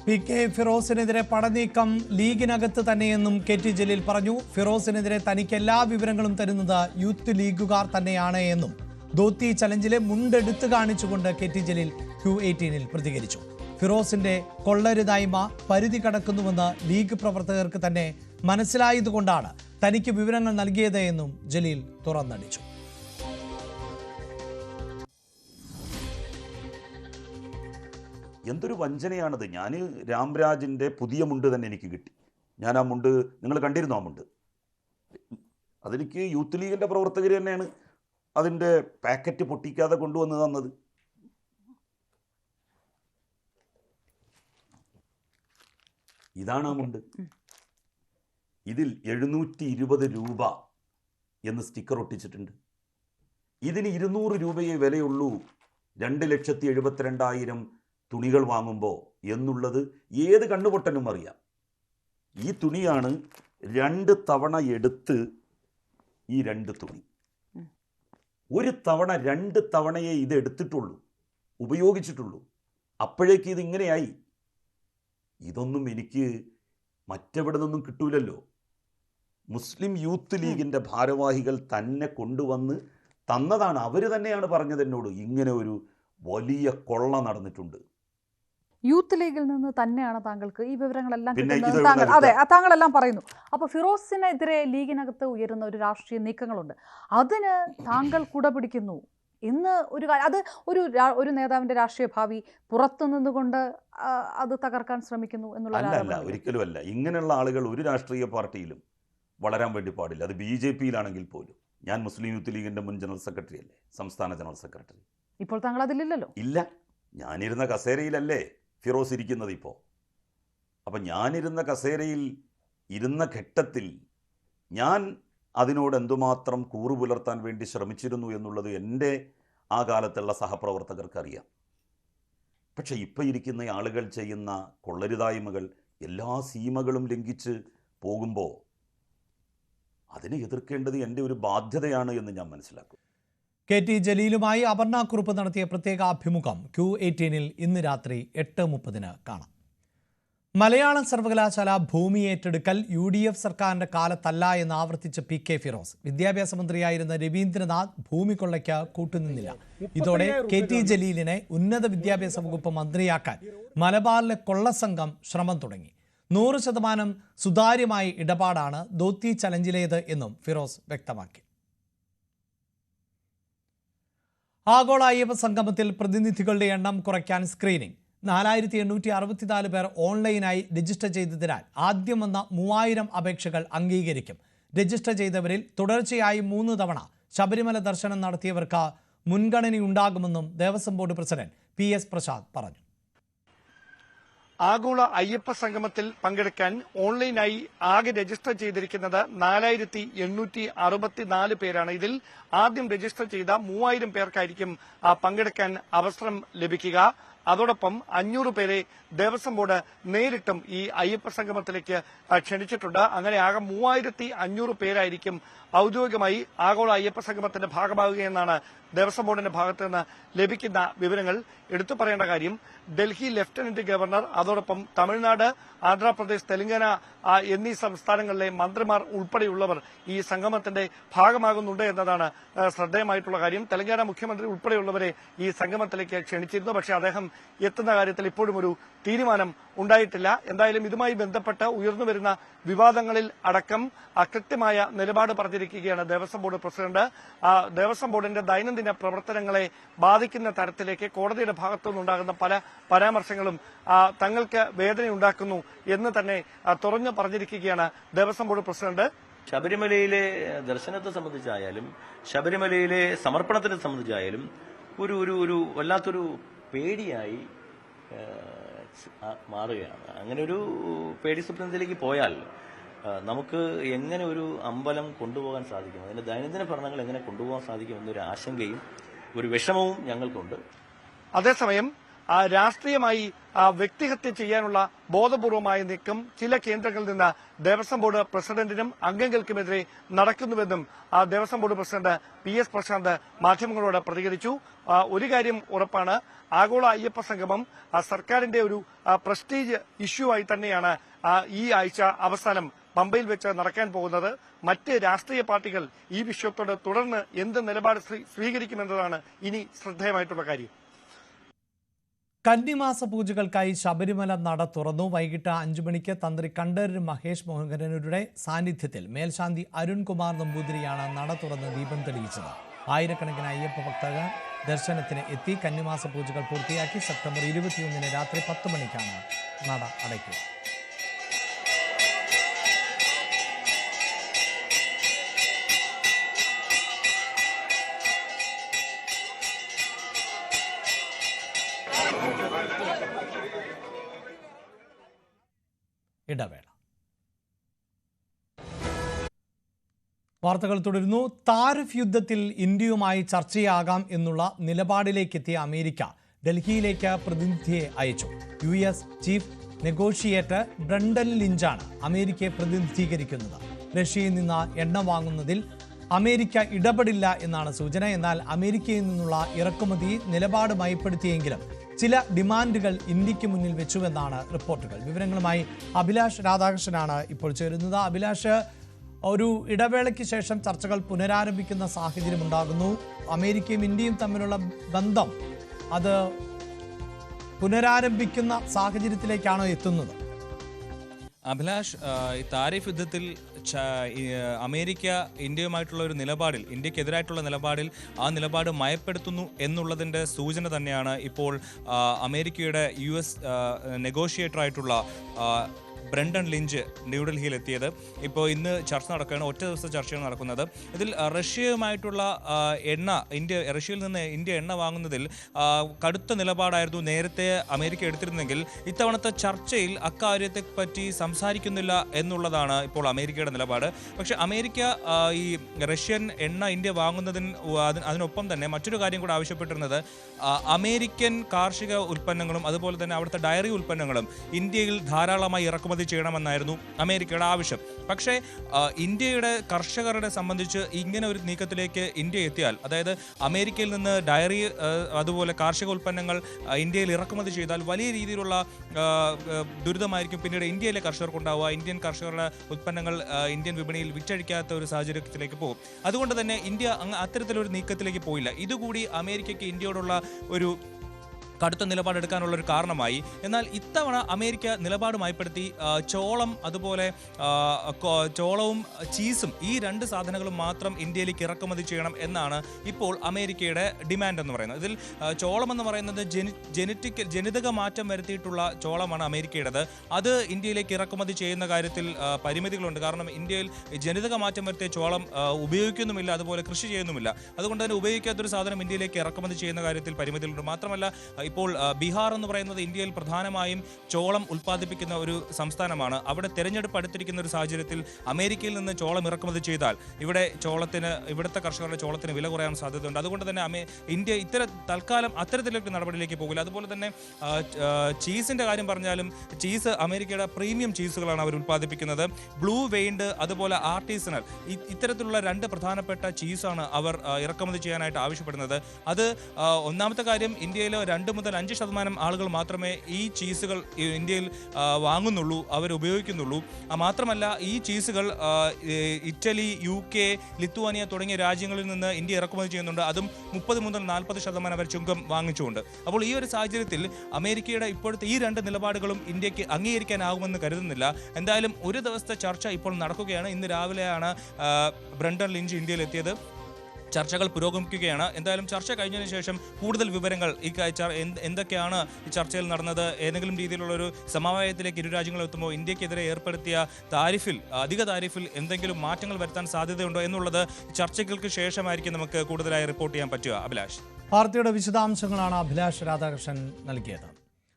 PK ഫിറോസിനെതിരെ പടനീക്കം ലീഗിനകത്ത് തന്നെയെന്നും KT ജലീൽ പറഞ്ഞു. ഫിറോസിനെതിരെ തനിക്ക് എല്ലാ വിവരങ്ങളും തരുന്നത് യൂത്ത് ലീഗുകാർ തന്നെയാണ് എന്നും ധോത്തി ചലഞ്ചിലെ മുണ്ടെടുത്ത് കാണിച്ചുകൊണ്ട് KT ജലീൽ Q18 പ്രതികരിച്ചു. ഫിറോസിന്റെ കൊള്ളരുതായ്മ പരിധി കടക്കുന്നുവെന്ന് ലീഗ് പ്രവർത്തകർക്ക് തന്നെ മനസ്സിലായതുകൊണ്ടാണ് തനിക്ക് വിവരങ്ങൾ നൽകിയത് എന്നും ജലീൽ തുറന്നടിച്ചു. എന്തൊരു വഞ്ചനയാണത്. ഞാൻ രാംരാജിൻ്റെ പുതിയ മുണ്ട് തന്നെ എനിക്ക് കിട്ടി. ഞാൻ ആ മുണ്ട്, നിങ്ങൾ കണ്ടിരുന്നു ആ മുണ്ട്? അതെനിക്ക് യൂത്ത് ലീഗിൻ്റെ പ്രവർത്തകർ തന്നെയാണ് അതിൻ്റെ പാക്കറ്റ് പൊട്ടിക്കാതെ കൊണ്ടുവന്ന് തന്നത്. ഇതാണ് ആ മുണ്ട്. ഇതിൽ 720 രൂപ എന്ന് സ്റ്റിക്കർ ഒട്ടിച്ചിട്ടുണ്ട്. ഇതിന് 200 രൂപയെ വിലയുള്ളൂ 2,72,000 തുണികൾ വാങ്ങുമ്പോൾ എന്നുള്ളത് ഏത് കണ്ണുപൊട്ടനും അറിയാം. ഈ തുണിയാണ് 2 തവണ എടുത്ത് ഈ 2 തുണി, ഒരു തവണ 2 തവണയേ ഇത് എടുത്തിട്ടുള്ളൂ, ഉപയോഗിച്ചിട്ടുള്ളൂ. അപ്പോഴേക്ക് ഇതിങ്ങനെയായി. ഇതൊന്നും എനിക്ക് മറ്റെവിടെ നിന്നും കിട്ടൂലല്ലോ. മുസ്ലിം യൂത്ത് ലീഗിൻ്റെ ഭാരവാഹികൾ തന്നെ കൊണ്ടുവന്ന് തന്നതാണ്. അവർ തന്നെയാണ് പറഞ്ഞത് എന്നോട്, ഇങ്ങനെ ഒരു വലിയ കൊള്ള നടന്നിട്ടുണ്ട്. യൂത്ത് ലീഗിൽ നിന്ന് തന്നെയാണ് താങ്കൾക്ക് ഈ വിവരങ്ങളെല്ലാം പിന്നെ കിട്ടുന്നത്. താങ്കളെല്ലാം പറയുന്നു. അപ്പോൾ ഫിറോസിനെതിരെ ലീഗിനകത്ത് ഉയരുന്ന ഒരു രാഷ്ട്രീയ നീക്കങ്ങളുണ്ട്, അതിന് താങ്കൾ കുട പിടിക്കുന്നു ഇന്ന് ഒരു അത് ഒരു നേതാവിന്റെ രാഷ്ട്രീയ ഭാവി പുറത്തു നിന്നുകൊണ്ട് അത് തകർക്കാൻ ശ്രമിക്കുന്നു എന്നുള്ള അല്ല, ഒരിക്കലും അല്ല. ഇങ്ങനെയുള്ള ആളുകൾ ഒരു രാഷ്ട്രീയ പാർട്ടിയിലും വളരാൻ വേണ്ടി പാടില്ല. അത് BJP-യിലാണെങ്കിൽ പോലും. ഞാൻ മുസ്ലിം യൂത്ത് ലീഗിന്റെ മുൻ ജനറൽ സെക്രട്ടറി അല്ലേ, സംസ്ഥാന ജനറൽ സെക്രട്ടറി. ഇപ്പോൾ താങ്കൾ അതിലില്ലല്ലോ. ഇല്ല, ഞാനിരുന്ന കസേരയിലല്ലേ ഫിറോസ് ഇരിക്കുന്നത് ഇപ്പോൾ. അപ്പം ഞാനിരുന്ന കസേരയിൽ ഇരുന്ന ഘട്ടത്തിൽ ഞാൻ അതിനോട് എന്തുമാത്രം കൂറു പുലർത്താൻ വേണ്ടി ശ്രമിച്ചിരുന്നു എന്നുള്ളത് എൻ്റെ ആ കാലത്തുള്ള സഹപ്രവർത്തകർക്കറിയാം. പക്ഷെ ഇപ്പോൾ ഇരിക്കുന്ന ആളുകൾ ചെയ്യുന്ന കൊള്ളരുതായ്മകൾ എല്ലാ സീമകളും ലംഘിച്ച് പോകുമ്പോൾ അതിനെ എതിർക്കേണ്ടത് എൻ്റെ ഒരു ബാധ്യതയാണ് എന്ന് ഞാൻ മനസ്സിലാക്കും. KT ജലീലുമായി അപർണ കുറുപ്പ് നടത്തിയ പ്രത്യേക അഭിമുഖം Q18 ഇന്ന് രാത്രി 8:30 കാണാം. മലയാളം സർവകലാശാല ഭൂമി ഏറ്റെടുക്കൽ UDF സർക്കാരിന്റെ കാലത്തല്ല എന്ന് ആവർത്തിച്ച PK ഫിറോസ്. വിദ്യാഭ്യാസ മന്ത്രിയായിരുന്ന രവീന്ദ്രനാഥ് ഭൂമി കൊള്ളയ്ക്ക് കൂട്ടുനിന്നില്ല. ഇതോടെ KT ജലീലിനെ ഉന്നത വിദ്യാഭ്യാസ വകുപ്പ് മന്ത്രിയാക്കാൻ മലബാറിലെ കൊള്ളസംഘം ശ്രമം തുടങ്ങി. 100% സുതാര്യമായ ഇടപാടാണ് ധോത്തി ചലഞ്ചിലേത് എന്നും ഫിറോസ് വ്യക്തമാക്കി. ആഗോള അയ്യപ്പ സംഗമത്തിൽ പ്രതിനിധികളുടെ എണ്ണം കുറയ്ക്കാൻ സ്ക്രീനിംഗ്. 4864 പേർ ഓൺലൈനായി രജിസ്റ്റർ ചെയ്തതിനാൽ ആദ്യം വന്ന 3000 അപേക്ഷകൾ അംഗീകരിക്കും. രജിസ്റ്റർ ചെയ്തവരിൽ തുടർച്ചയായി 3 തവണ ശബരിമല ദർശനം നടത്തിയവർക്ക് മുൻഗണനയുണ്ടാകുമെന്നും Devaswom board president PS Prasad പറഞ്ഞു. ആഗോള അയ്യപ്പ സംഗമത്തിൽ പങ്കെടുക്കാൻ ഓൺലൈനായി ആകെ രജിസ്റ്റർ ചെയ്തിരിക്കുന്നത് 4864 പേരാണ്. ഇതിൽ ആദ്യം രജിസ്റ്റർ ചെയ്ത 3000 പേർക്കായിരിക്കും പങ്കെടുക്കാൻ അവസരം ലഭിക്കുക. അതോടൊപ്പം 500 പേരെ ദേവസ്വം ബോർഡ് നേരിട്ടും ഈ അയ്യപ്പ സംഗമത്തിലേക്ക് ക്ഷണിച്ചിട്ടുണ്ട്. അങ്ങനെ ആകെ 3500 പേരായിരിക്കും ഔദ്യോഗികമായി ആഗോള അയ്യപ്പ സംഗമത്തിന്റെ ഭാഗമാകുകയെന്നാണ് ദേവസ്വം ബോർഡിന്റെ ഭാഗത്ത് നിന്ന് ലഭിക്കുന്ന വിവരങ്ങൾ. എടുത്തു പറയേണ്ട കാര്യം, ഡൽഹി ലഫ്റ്റനന്റ് ഗവർണർ, അതോടൊപ്പം തമിഴ്നാട്, ആന്ധ്രാപ്രദേശ്, തെലങ്കാന എന്നീ സംസ്ഥാനങ്ങളിലെ മന്ത്രിമാർ ഉൾപ്പെടെയുള്ളവർ ഈ സംഗമത്തിന്റെ ഭാഗമാകുന്നുണ്ട് എന്നതാണ് ശ്രദ്ധേയമായിട്ടുള്ള കാര്യം. തെലങ്കാന മുഖ്യമന്ത്രി ഉൾപ്പെടെയുള്ളവരെ ഈ സംഗമത്തിലേക്ക് ക്ഷണിച്ചിരുന്നു. പക്ഷേ അദ്ദേഹം എത്തുന്ന കാര്യത്തിൽ ഇപ്പോഴും ഒരു തീരുമാനം ഉണ്ടായിട്ടില്ല. എന്തായാലും ഇതുമായി ബന്ധപ്പെട്ട് ഉയർന്നുവരുന്ന വിവാദങ്ങളിൽ അടക്കം കൃത്യമായ നിലപാട് പറഞ്ഞിരിക്കുകയാണ് ദേവസ്വം ബോർഡ് പ്രസിഡന്റ്. ദേവസ്വം ബോർഡിന്റെ ദൈനംദിന പ്രവർത്തനങ്ങളെ ബാധിക്കുന്ന തരത്തിലേക്ക് കോടതിയുടെ ഭാഗത്തുനിന്നുണ്ടാകുന്ന പല പരാമർശങ്ങളും തങ്ങൾക്ക് വേദനയുണ്ടാക്കുന്നു എന്ന് തന്നെ തുറന്നു പറഞ്ഞിരിക്കുകയാണ് ദേവസ്വം ബോർഡ് പ്രസിഡന്റ് ശബരിമലയിലെ ദർശനത്തെ സംബന്ധിച്ചായാലും ശബരിമലയിലെ സമർപ്പണത്തിനെ സംബന്ധിച്ചായാലും ഒരു ഒരു ഒരു വല്ലാത്തൊരു പേടിയായി മാറുകയാണ്. അങ്ങനെ ഒരു പേടി സ്വപ്നത്തിലേക്ക് പോയാൽ നമുക്ക് എങ്ങനെ ഒരു അമ്പലം കൊണ്ടുപോകാൻ സാധിക്കും, അതിന്റെ ദൈനംദിന ഭരണങ്ങൾ എങ്ങനെ കൊണ്ടുപോകാൻ സാധിക്കും എന്നൊരു ആശങ്കയും ഒരു വിഷമവും ഞങ്ങൾക്കുണ്ട്. അതേസമയം രാഷ്ട്രീയമായി വ്യക്തിഹത്യ ചെയ്യാനുള്ള ബോധപൂർവമായ നീക്കം ചില കേന്ദ്രങ്ങളിൽ നിന്ന് ദേവസ്വം ബോർഡ് പ്രസിഡന്റിനും അംഗങ്ങൾക്കുമെതിരെ നടക്കുന്നുവെന്നും Devaswom board president PS Prashanth മാധ്യമങ്ങളോട് പ്രതികരിച്ചു. ഒരു കാര്യം ഉറപ്പാണ്, ആഗോള അയ്യപ്പ സംഗമം സർക്കാരിന്റെ ഒരു പ്രസ്റ്റീജ് ഇഷ്യൂ ആയി തന്നെയാണ് ഈ ആഴ്ച അവസാനം പമ്പയിൽ വെച്ച് നടക്കാൻ പോകുന്നത്. മറ്റ് രാഷ്ട്രീയ പാർട്ടികൾ ഈ വിഷയത്തോട് തുടർന്ന് എന്ത് നിലപാട് സ്വീകരിക്കുമെന്നതാണ് ഇനി ശ്രദ്ധേയമായിട്ടുള്ള കാര്യം. കന്നിമാസ പൂജകൾക്കായി ശബരിമല നട തുറന്നു. വൈകിട്ട് 5 മണിക്ക് തന്ത്രി കണ്ഠരര് മഹേഷ് മോഹനരുടെ സാന്നിധ്യത്തിൽ മേൽശാന്തി അരുൺകുമാർ നമ്പൂതിരിയാണ് നട തുറന്ന് ദീപം തെളിയിച്ചത്. ആയിരക്കണക്കിന് അയ്യപ്പ ഭക്തർ ദർശനത്തിന് എത്തി. കന്നിമാസ പൂജകൾ പൂർത്തിയാക്കി സെപ്റ്റംബർ 21 രാത്രി 10 മണിക്കാണ് നട അടയ്ക്കുക. ഇടവേള. വാർത്തകൾ തുടരുന്നു. താരിഫ് യുദ്ധത്തിൽ ഇന്ത്യയുമായി ചർച്ചയാകാം എന്നുള്ള നിലപാടിലേക്കെത്തിയ അമേരിക്ക ഡൽഹിയിലേക്ക് പ്രതിനിധിയെ അയച്ചു. US ചീഫ് നെഗോഷിയേറ്റർ ബ്രണ്ടൻ ലിഞ്ചാണ് അമേരിക്കയെ പ്രതിനിധീകരിക്കുന്നത്. റഷ്യയിൽ നിന്ന് എണ്ണ വാങ്ങുന്നതിൽ അമേരിക്ക ഇടപെടില്ല എന്നാണ് സൂചന. എന്നാൽ അമേരിക്കയിൽ നിന്നുള്ള ഇറക്കുമതി നിലപാട് മയപ്പെടുത്തിയെങ്കിലും ചില ഡിമാൻഡുകൾ ഇന്ത്യക്ക് മുന്നിൽ വെച്ചുവെന്നാണ് റിപ്പോർട്ടുകൾ. വിവരങ്ങളുമായി അഭിലാഷ് രാധാകൃഷ്ണനാണ് ഇപ്പോൾ ചേരുന്നത്. അഭിലാഷ്, ഒരു ഇടവേളയ്ക്ക് ശേഷം ചർച്ചകൾ പുനരാരംഭിക്കുന്ന സാഹചര്യം ഉണ്ടാകുന്നു. അമേരിക്കയും ഇന്ത്യയും തമ്മിലുള്ള ബന്ധം അത് പുനരാരംഭിക്കുന്ന സാഹചര്യത്തിലേക്കാണോ എത്തുന്നത്? അഭിലാഷ്, താരിഫ് യുദ്ധത്തിൽ അമേരിക്ക ഇന്ത്യയുമായിട്ടുള്ള ഒരു നിലപാടിൽ, ഇന്ത്യക്കെതിരായിട്ടുള്ള നിലപാടിൽ ആ നിലപാട് മയപ്പെടുത്തുന്നു എന്നുള്ളതിൻ്റെ സൂചന തന്നെയാണ് ഇപ്പോൾ അമേരിക്കയുടെ US നെഗോഷിയേറ്ററായിട്ടുള്ള ബ്രണ്ടൻ ലിഞ്ച് ന്യൂഡൽഹിയിൽ എത്തിയത്. ഇപ്പോൾ ഇന്ന് ചർച്ച നടക്കുകയാണ്, ഒറ്റ ദിവസത്തെ ചർച്ചയാണ് നടക്കുന്നത്. ഇതിൽ റഷ്യയുമായിട്ടുള്ള റഷ്യയിൽ നിന്ന് ഇന്ത്യ എണ്ണ വാങ്ങുന്നതിൽ കടുത്ത നിലപാടായിരുന്നു നേരത്തെ അമേരിക്ക എടുത്തിരുന്നെങ്കിൽ ഇത്തവണത്തെ ചർച്ചയിൽ അക്കാര്യത്തെപ്പറ്റി സംസാരിക്കുന്നില്ല എന്നുള്ളതാണ് ഇപ്പോൾ അമേരിക്കയുടെ നിലപാട്. പക്ഷേ അമേരിക്ക ഈ റഷ്യൻ എണ്ണ ഇന്ത്യ അതിനൊപ്പം തന്നെ മറ്റൊരു കാര്യം കൂടെ ആവശ്യപ്പെട്ടിരുന്നത് അമേരിക്കൻ കാർഷിക ഉൽപ്പന്നങ്ങളും അതുപോലെ തന്നെ അവിടുത്തെ ഡയറി ഉൽപ്പന്നങ്ങളും ഇന്ത്യയിൽ ധാരാളമായി ഇറക്കുമതി ചെയ്യണമെന്നായിരുന്നു അമേരിക്കയുടെ ആവശ്യം. പക്ഷേ ഇന്ത്യയുടെ കർഷകരെ സംബന്ധിച്ച് ഇങ്ങനെ ഒരു നീക്കത്തിലേക്ക് ഇന്ത്യ എത്തിയാൽ, അതായത് അമേരിക്കയിൽ നിന്ന് ഡയറി അതുപോലെ കാർഷിക ഉൽപ്പന്നങ്ങൾ ഇന്ത്യയിൽ ഇറക്കുമതി ചെയ്താൽ വലിയ രീതിയിലുള്ള ദുരിതമായിരിക്കും പിന്നീട് ഇന്ത്യയിലെ കർഷകർക്കുണ്ടാവുക. ഇന്ത്യൻ കർഷകരുടെ ഉൽപ്പന്നങ്ങൾ ഇന്ത്യൻ വിപണിയിൽ വിറ്റഴിക്കാത്ത ഒരു സാഹചര്യത്തിലേക്ക് പോകും. അതുകൊണ്ട് തന്നെ ഇന്ത്യ അത്തരത്തിലൊരു നീക്കത്തിലേക്ക് പോയില്ല. ഇതുകൂടി അമേരിക്കയ്ക്ക് ഇന്ത്യയോടുള്ള ഒരു കടുത്ത നിലപാടെടുക്കാനുള്ള ഒരു കാരണമായി. എന്നാൽ ഇത്തവണ അമേരിക്ക നിലപാട് മയപ്പെടുത്തി ചോളം, അതുപോലെ ചോളവും ചീസും, ഈ 2 സാധനങ്ങളും മാത്രം ഇന്ത്യയിലേക്ക് ഇറക്കുമതി ചെയ്യണം എന്നാണ് ഇപ്പോൾ അമേരിക്കയുടെ ഡിമാൻഡ് എന്ന് പറയുന്നത്. ഇതിൽ ചോളം എന്ന് പറയുന്നത് ജനിതക മാറ്റം വരുത്തിയിട്ടുള്ള ചോളമാണ് അമേരിക്കയുടേത്. അത് ഇന്ത്യയിലേക്ക് ഇറക്കുമതി ചെയ്യുന്ന കാര്യത്തിൽ പരിമിതികളുണ്ട്. കാരണം ഇന്ത്യയിൽ ജനിതക മാറ്റം വരുത്തിയ ചോളം ഉപയോഗിക്കുന്നുമില്ല, അതുപോലെ കൃഷി ചെയ്യുന്നുമില്ല. അതുകൊണ്ട് തന്നെ ഉപയോഗിക്കാത്തൊരു സാധനം ഇന്ത്യയിലേക്ക് ഇറക്കുമതി ചെയ്യുന്ന കാര്യത്തിൽ പരിമിതികളുണ്ട്. മാത്രമല്ല ഇപ്പോൾ ബീഹാർ എന്ന് പറയുന്നത് ഇന്ത്യയിൽ പ്രധാനമായും ചോളം ഉൽപ്പാദിപ്പിക്കുന്ന ഒരു സംസ്ഥാനമാണ്. അവിടെ തെരഞ്ഞെടുപ്പ് അടുത്തിരിക്കുന്ന ഒരു സാഹചര്യത്തിൽ അമേരിക്കയിൽ നിന്ന് ചോളം ഇറക്കുമതി ചെയ്താൽ ഇവിടുത്തെ കർഷകരുടെ ചോളത്തിന് വില കുറയാൻ സാധ്യതയുണ്ട്. അതുകൊണ്ട് തന്നെ ഇന്ത്യ തൽക്കാലം അത്തരത്തിലേക്ക് നടപടിയിലേക്ക് പോകില്ല. അതുപോലെ തന്നെ ചീസിന്റെ കാര്യം പറഞ്ഞാലും ചീസ് അമേരിക്കയുടെ പ്രീമിയം ചീസുകളാണ് അവർ ഉൽപ്പാദിപ്പിക്കുന്നത്. ബ്ലൂ വെയിൻഡ്, അതുപോലെ ആർട്ടിസണൽ, ഇത്തരത്തിലുള്ള 2 പ്രധാനപ്പെട്ട ചീസാണ് അവർ ഇറക്കുമതി ചെയ്യാനായിട്ട് ആവശ്യപ്പെടുന്നത്. അത് ഒന്നാമത്തെ കാര്യം, ഇന്ത്യയിൽ 2 മുതൽ 5% ആളുകൾ മാത്രമേ ഈ ചീസുകൾ ഇന്ത്യയിൽ വാങ്ങുന്നുള്ളൂ, അവർ ഉപയോഗിക്കുന്നുള്ളൂ. മാത്രമല്ല ഈ ചീസുകൾ ഇറ്റലി, UK, ലിത്വാനിയ തുടങ്ങിയ രാജ്യങ്ങളിൽ നിന്ന് ഇന്ത്യ ഇറക്കുമതി ചെയ്യുന്നുണ്ട്. അതും 30 മുതൽ 40% അവർ ചുങ്കം വാങ്ങിച്ചുകൊണ്ട്. അപ്പോൾ ഈ ഒരു സാഹചര്യത്തിൽ അമേരിക്കയുടെ ഇപ്പോഴത്തെ ഈ 2 നിലപാടുകളും ഇന്ത്യക്ക് അംഗീകരിക്കാനാകുമെന്ന് കരുതുന്നില്ല. എന്തായാലും ഒരു ദിവസത്തെ ചർച്ച ഇപ്പോൾ നടക്കുകയാണ്. ഇന്ന് രാവിലെയാണ് ബ്രണ്ടൻ ലിഞ്ച് ഇന്ത്യയിൽ എത്തിയത്. ചർച്ചകൾ പുരോഗമിക്കുകയാണ്. എന്തായാലും ചർച്ച കഴിഞ്ഞതിന് ശേഷം കൂടുതൽ വിവരങ്ങൾ എന്തൊക്കെയാണ് ഈ ചർച്ചയിൽ നടന്നത്, ഏതെങ്കിലും രീതിയിലുള്ളൊരു സമവായത്തിലേക്ക് ഇരു രാജ്യങ്ങളും എത്തുമ്പോൾ ഇന്ത്യക്കെതിരെ ഏർപ്പെടുത്തിയ അധിക താരിഫിൽ എന്തെങ്കിലും മാറ്റങ്ങൾ വരുത്താൻ സാധ്യതയുണ്ടോ എന്നുള്ളത് ചർച്ചകൾക്ക് ശേഷമായിരിക്കും നമുക്ക് കൂടുതലായി റിപ്പോർട്ട് ചെയ്യാൻ പറ്റുക. അഭിലാഷ്, വാർത്തയുടെ വിശദാംശങ്ങളാണ് അഭിലാഷ് രാധാകൃഷ്ണൻ നൽകിയത്.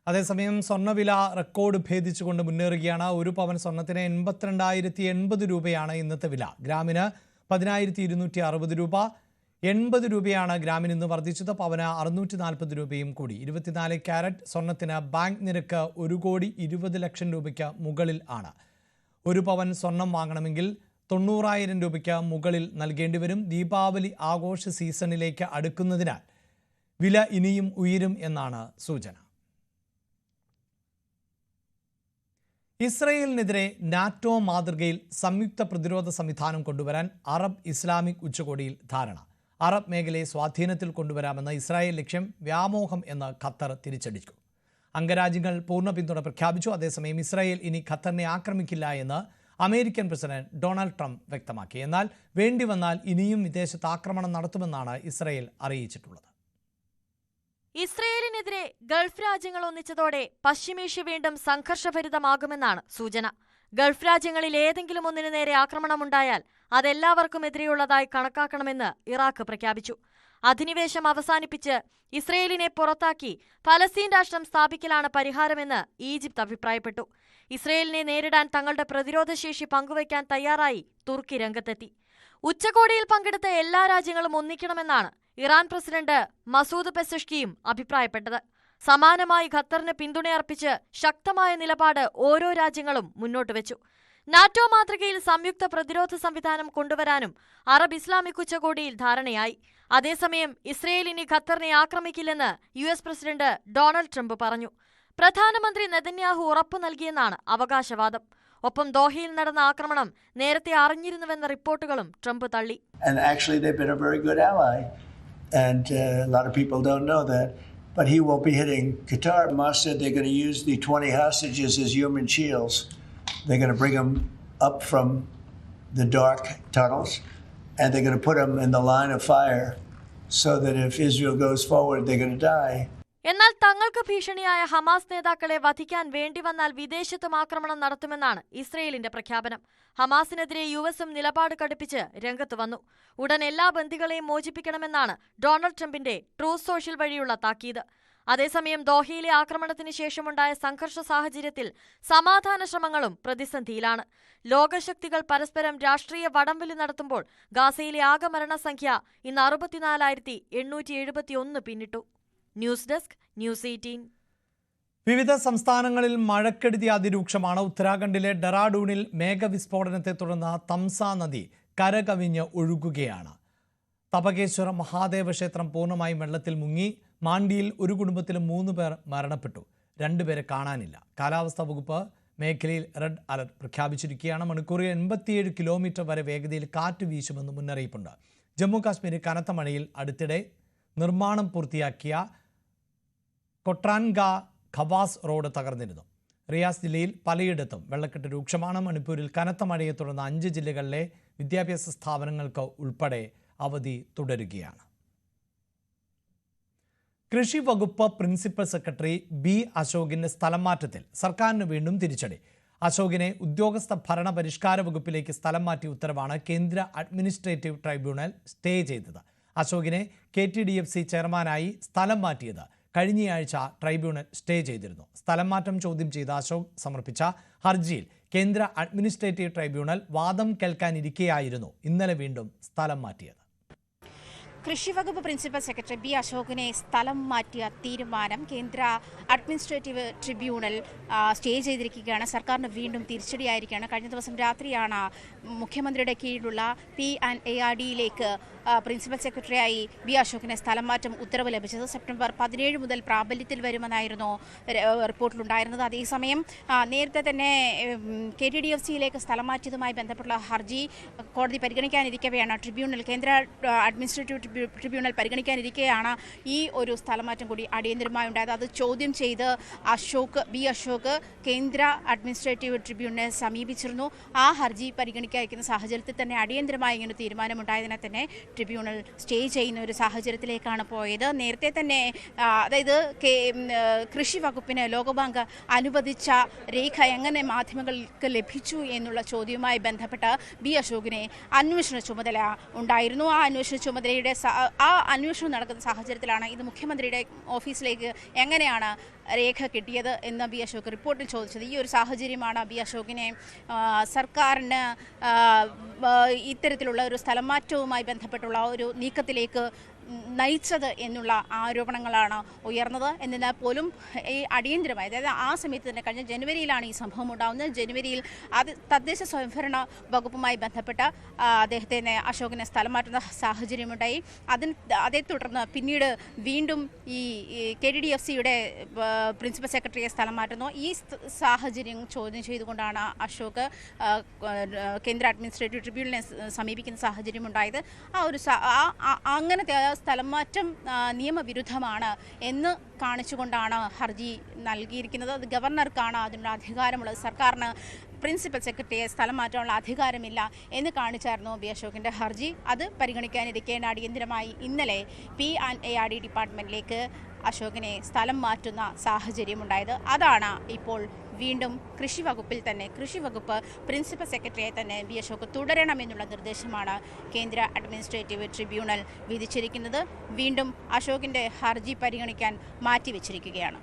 അതേസമയം സ്വർണ്ണവില റെക്കോർഡ് ഭേദിച്ചുകൊണ്ട് മുന്നേറുകയാണ്. ഒരു പവൻ സ്വർണ്ണത്തിന് 82,080 രൂപയാണ് ഇന്നത്തെ വില. ഗ്രാമിന് 10,260 രൂപ. 80 രൂപയാണ് ഗ്രാമിന് ഇന്ന് വർദ്ധിച്ചത്. പവന് 640 രൂപയും കൂടി. 24 ക്യാരറ്റ് സ്വർണ്ണത്തിന് ബാങ്ക് നിരക്ക് 1,20,00,000 രൂപയ്ക്ക് മുകളിൽ ആണ്. ഒരു പവൻ സ്വർണം വാങ്ങണമെങ്കിൽ 90,000 രൂപയ്ക്ക് മുകളിൽ നൽകേണ്ടി വരും. ദീപാവലി ആഘോഷ സീസണിലേക്ക് അടുക്കുന്നതിനാൽ വില ഇനിയും ഉയരും എന്നാണ് സൂചന. ഇസ്രയേലിനെതിരെ നാറ്റോ മാതൃകയിൽ സംയുക്ത പ്രതിരോധ സംവിധാനം കൊണ്ടുവരാൻ അറബ് ഇസ്ലാമിക് ഉച്ചകോടിയിൽ ധാരണ. അറബ് മേഖലയെ സ്വാധീനത്തിൽ കൊണ്ടുവരാമെന്ന ഇസ്രായേൽ ലക്ഷ്യം വ്യാമോഹം എന്ന് ഖത്തർ തിരിച്ചടിച്ചു. അംഗരാജ്യങ്ങൾ പൂർണ്ണ പിന്തുണ പ്രഖ്യാപിച്ചു. അതേസമയം ഇസ്രായേൽ ഇനി ഖത്തറിനെ ആക്രമിക്കില്ല എന്ന് അമേരിക്കൻ പ്രസിഡന്റ് ഡൊണാൾഡ് ട്രംപ് വ്യക്തമാക്കി. എന്നാൽ വേണ്ടി വന്നാൽ ഇനിയും വിദേശത്ത് ആക്രമണം നടത്തുമെന്നാണ് ഇസ്രായേൽ അറിയിച്ചിട്ടുള്ളത്. ഇസ്രയേലിനെതിരെ ഗൾഫ് രാജ്യങ്ങൾ ഒന്നിച്ചതോടെ പശ്ചിമേഷ്യ വീണ്ടും സംഘർഷഭരിതമാകുമെന്നാണ് സൂചന. ഗൾഫ് രാജ്യങ്ങളിൽ ഏതെങ്കിലും ഒന്നിനു നേരെ ആക്രമണമുണ്ടായാൽ അതെല്ലാവർക്കും എതിരെയുള്ളതായി കണക്കാക്കണമെന്ന് ഇറാഖ് പ്രഖ്യാപിച്ചു. അധിനിവേശം അവസാനിപ്പിച്ച് ഇസ്രയേലിനെ പുറത്താക്കി ഫലസ്തീൻ രാഷ്ട്രം സ്ഥാപിക്കലാണ് പരിഹാരമെന്ന് ഈജിപ്ത് അഭിപ്രായപ്പെട്ടു. ഇസ്രയേലിനെ നേരിടാൻ തങ്ങളുടെ പ്രതിരോധശേഷി പങ്കുവയ്ക്കാൻ തയ്യാറായി തുർക്കി രംഗത്തെത്തി. ഉച്ചകോടിയിൽ പങ്കെടുത്ത എല്ലാ രാജ്യങ്ങളും ഒന്നിക്കണമെന്നാണ് ഇറാൻ പ്രസിഡന്റ് മസൂദ് പെസഷ്കിയും അഭിപ്രായപ്പെട്ടത്. സമാനമായി ഖത്തറിന് പിന്തുണയർപ്പിച്ച് ശക്തമായ നിലപാട് ഓരോ രാജ്യങ്ങളും മുന്നോട്ട് വെച്ചു. നാറ്റോ മാതൃകയിൽ സംയുക്ത പ്രതിരോധ സംവിധാനം കൊണ്ടുവരാനും അറബ് ഇസ്ലാമിക് ഉച്ചകോടിയിൽ ധാരണയായി. അതേസമയം ഇസ്രയേൽ ഇനി ഖത്തറിനെ ആക്രമിക്കില്ലെന്ന് US പ്രസിഡന്റ് ഡൊണാൾഡ് ട്രംപ് പറഞ്ഞു. പ്രധാനമന്ത്രി നെതന്യാഹു ഉറപ്പു നൽകിയെന്നാണ് അവകാശവാദം. ഒപ്പം ദോഹയിൽ നടന്ന ആക്രമണം നേരത്തെ അറിഞ്ഞിരുന്നുവെന്ന റിപ്പോർട്ടുകളും ട്രംപ് തള്ളി. And a lot of people don't know that. But he won't be hitting Qatar. Hamas said they're going to use the 20 hostages as human shields. They're going to bring them up from the dark tunnels, and they're going to put them in the line of fire so that if Israel goes forward, they're going to die. എന്നാൽ തങ്ങൾക്ക് ഭീഷണിയായ Hamas നേതാക്കളെ വധിക്കാൻ വേണ്ടി വന്നാൽ വിദേശത്തും ആക്രമണം നടത്തുമെന്നാണ് ഇസ്രയേലിന്റെ പ്രഖ്യാപനം. ഹമാസിനെതിരെ യുഎസും നിലപാട് കടുപ്പിച്ച് രംഗത്ത് വന്നു. ഉടൻ എല്ലാ ബന്ദികളെയും മോചിപ്പിക്കണമെന്നാണ് ഡൊണാൾഡ് ട്രംപിന്റെ ട്രൂത്ത് സോഷ്യൽ വഴിയുള്ള താക്കീത്. അതേസമയം ദോഹയിലെ ആക്രമണത്തിന് ശേഷമുണ്ടായ സംഘർഷ സാഹചര്യത്തിൽ സമാധാന ശ്രമങ്ങളും പ്രതിസന്ധിയിലാണ്. ലോകശക്തികൾ പരസ്പരം രാഷ്ട്രീയ വടംവലി നടത്തുമ്പോൾ ഗാസയിലെ ആകെ മരണസംഖ്യ ഇന്ന് 64,871 പിന്നിട്ടു. News desk, news 18. വിവിധ സംസ്ഥാനങ്ങളിൽ മഴക്കെടുതി അതിരൂക്ഷമാണ്. ഉത്തരാഖണ്ഡിലെ ഡെറാഡൂണിൽ മേഘവിസ്ഫോടനത്തെ തുടർന്ന് തംസ നദി കരകവിഞ്ഞ് ഒഴുകുകയാണ്. തപകേശ്വര മഹാദേവ ക്ഷേത്രം പൂർണ്ണമായും വെള്ളത്തിൽ മുങ്ങി. മാണ്ടിയിൽ ഒരു കുടുംബത്തിൽ 3 പേർ മരണപ്പെട്ടു. 2 പേരെ കാണാനില്ല. കാലാവസ്ഥാ വകുപ്പ് മേഖലയിൽ റെഡ് അലർട്ട് പ്രഖ്യാപിച്ചിരിക്കുകയാണ്. മണിക്കൂറിൽ 87 കിലോമീറ്റർ വരെ വേഗതയിൽ കാറ്റ് വീശുമെന്ന് മുന്നറിയിപ്പുണ്ട്. ജമ്മു കാശ്മീരിൽ കനത്ത മഴയിൽ അടുത്തിടെ നിർമ്മാണം പൂർത്തിയാക്കിയ കൊട്രാൻഗ ഖവാസ് റോഡ് തകർന്നിരുന്നു. റിയാസ് ജില്ലയിൽ പലയിടത്തും വെള്ളക്കെട്ട് രൂക്ഷമാണ്. മണിപ്പൂരിൽ കനത്ത മഴയെ തുടർന്ന് 5 ജില്ലകളിലെ വിദ്യാഭ്യാസ സ്ഥാപനങ്ങൾക്ക് ഉൾപ്പെടെ അവധി തുടരുകയാണ്. കൃഷി വകുപ്പ് പ്രിൻസിപ്പൽ സെക്രട്ടറി ബി അശോകിന്റെ സ്ഥലം മാറ്റത്തിൽ സർക്കാരിന് വീണ്ടും തിരിച്ചടി. അശോകിനെ ഉദ്യോഗസ്ഥ ഭരണ പരിഷ്കാര വകുപ്പിലേക്ക് സ്ഥലം മാറ്റിയ ഉത്തരവാണ് കേന്ദ്ര അഡ്മിനിസ്ട്രേറ്റീവ് ട്രൈബ്യൂണൽ സ്റ്റേ ചെയ്തത്. അശോകിനെ KTDFC ചെയർമാനായി സ്ഥലം മാറ്റിയത് കഴിഞ്ഞയാഴ്ച ട്രൈബ്യൂണൽ സ്റ്റേ ചെയ്തിരുന്നു. സ്ഥലം മാറ്റം ചോദ്യം ചെയ്ത അശോക് സമർപ്പിച്ച ഹർജിയിൽ കേന്ദ്ര അഡ്മിനിസ്ട്രേറ്റീവ് ട്രൈബ്യൂണൽ വാദം കേൾക്കാനിരിക്കെയായിരുന്നു ഇന്നലെ വീണ്ടും സ്ഥലം മാറ്റിയത്. കൃഷിവകുപ്പ് പ്രിൻസിപ്പൽ സെക്രട്ടറി ബി അശോകിനെ സ്ഥലം മാറ്റിയ തീരുമാനം കേന്ദ്ര അഡ്മിനിസ്ട്രേറ്റീവ് ട്രിബ്യൂണൽ സ്റ്റേ ചെയ്തിരിക്കുകയാണ്. സർക്കാരിന് വീണ്ടും തിരിച്ചടിയായിരിക്കുകയാണ്. കഴിഞ്ഞ ദിവസം രാത്രിയാണ് മുഖ്യമന്ത്രിയുടെ കീഴിലുള്ള P&ARDയിലേക്ക് പ്രിൻസിപ്പൽ സെക്രട്ടറിയായി ബി അശോകിനെ സ്ഥലം മാറ്റം ഉത്തരവ് ലഭിച്ചത്. സെപ്റ്റംബർ 17 മുതൽ പ്രാബല്യത്തിൽ വരുമെന്നായിരുന്നു റിപ്പോർട്ടിലുണ്ടായിരുന്നത്. അതേസമയം നേരത്തെ തന്നെ KTDFCയിലേക്ക് സ്ഥലം മാറ്റിയതുമായി ബന്ധപ്പെട്ടുള്ള ഹർജി കോടതി പരിഗണിക്കാനിരിക്കവെയാണ് കേന്ദ്ര അഡ്മിനിസ്ട്രേറ്റീവ് ട്രിബ്യൂണൽ പരിഗണിക്കാനിരിക്കെയാണ് ഈ ഒരു സ്ഥലമാറ്റം കൂടി അടിയന്തരമായി ഉണ്ടായത്. അത് ചോദ്യം ചെയ്ത് ബി അശോക് കേന്ദ്ര അഡ്മിനിസ്ട്രേറ്റീവ് ട്രിബ്യൂണലിനെ സമീപിച്ചിരുന്നു. ആ ഹർജി പരിഗണിക്കാതിരിക്കുന്ന സാഹചര്യത്തിൽ തന്നെ അടിയന്തരമായി ഇങ്ങനെ തീരുമാനമുണ്ടായതിനെ തന്നെ ട്രിബ്യൂണൽ സ്റ്റേ ചെയ്യുന്ന ഒരു സാഹചര്യത്തിലേക്കാണ് പോയത്. നേരത്തെ തന്നെ അതായത് കൃഷി വകുപ്പിന് ലോകബാങ്ക് അനുവദിച്ച രേഖ എങ്ങനെ മാധ്യമങ്ങൾക്ക് ലഭിച്ചു എന്നുള്ള ചോദ്യവുമായി ബന്ധപ്പെട്ട് ബി അശോകിനെ അന്വേഷണ ചുമതല ഉണ്ടായിരുന്നു. ആ അന്വേഷണം നടക്കുന്ന സാഹചര്യത്തിലാണ് ഇത് മുഖ്യമന്ത്രിയുടെ ഓഫീസിലേക്ക് എങ്ങനെയാണ് രേഖ കിട്ടിയത് എന്ന് ബി അശോക് റിപ്പോർട്ടിൽ ചോദിച്ചത്. ഈ ഒരു സാഹചര്യമാണ് ബി അശോകിനെ സർക്കാരിന് ഇത്തരത്തിലുള്ള ഒരു സ്ഥലം മാറ്റവുമായി ബന്ധപ്പെട്ടുള്ള ഒരു നീക്കത്തിലേക്ക് നയിച്ചത് എന്നുള്ള ആരോപണങ്ങളാണ് ഉയർന്നത്. എന്നിരുന്നാൽ പോലും ഈ അടിയന്തരമായി, അതായത് ആ സമയത്ത് തന്നെ കഴിഞ്ഞ ജനുവരിയിലാണ് ഈ സംഭവം ഉണ്ടാകുന്നത്. ജനുവരിയിൽ തദ്ദേശ സ്വയംഭരണ വകുപ്പുമായി ബന്ധപ്പെട്ട അദ്ദേഹത്തെ അശോകിനെ സ്ഥലം മാറ്റുന്ന സാഹചര്യമുണ്ടായി. അതേ തുടർന്ന് പിന്നീട് വീണ്ടും ഈ KDDFCയുടെ പ്രിൻസിപ്പൽ സെക്രട്ടറിയെ സ്ഥലം മാറ്റുന്നു. ഈ സാഹചര്യം ചോദ്യം ചെയ്തുകൊണ്ടാണ് അശോക് കേന്ദ്ര അഡ്മിനിസ്ട്രേറ്റീവ് ട്രിബ്യൂണലിനെ സമീപിക്കുന്ന സാഹചര്യമുണ്ടായത്. അങ്ങനത്തെ സ്ഥലം മാറ്റം നിയമവിരുദ്ധമാണ് എന്ന് കാണിച്ചുകൊണ്ടാണ് ഹർജി നൽകിയിരിക്കുന്നത്. അത് ഗവർണർക്കാണ് അതിനുള്ള അധികാരമുള്ളത്. സർക്കാരിന് പ്രിൻസിപ്പൽ സെക്രട്ടറിയെ സ്ഥലം മാറ്റാനുള്ള അധികാരമില്ല എന്ന് കാണിച്ചായിരുന്നു ബി അശോകിൻ്റെ ഹർജി. അത് പരിഗണിക്കാനിരിക്കേണ്ട അടിയന്തരമായി ഇന്നലെ PNARD ഡിപ്പാർട്ട്മെൻറ്റിലേക്ക് അശോകിനെ സ്ഥലം മാറ്റുന്ന സാഹചര്യമുണ്ടായത്. അതാണ് ഇപ്പോൾ വീണ്ടും കൃഷി വകുപ്പ് പ്രിൻസിപ്പൽ സെക്രട്ടറിയെ തന്നെ ബി അശോക് തുടരണമെന്നുള്ള നിർദ്ദേശമാണ് കേന്ദ്ര അഡ്മിനിസ്ട്രേറ്റീവ് ട്രിബ്യൂണൽ വിധിച്ചിരിക്കുന്നത്. വീണ്ടും അശോകിൻ്റെ ഹർജി പരിഗണിക്കാൻ മാറ്റിവെച്ചിരിക്കുകയാണ്.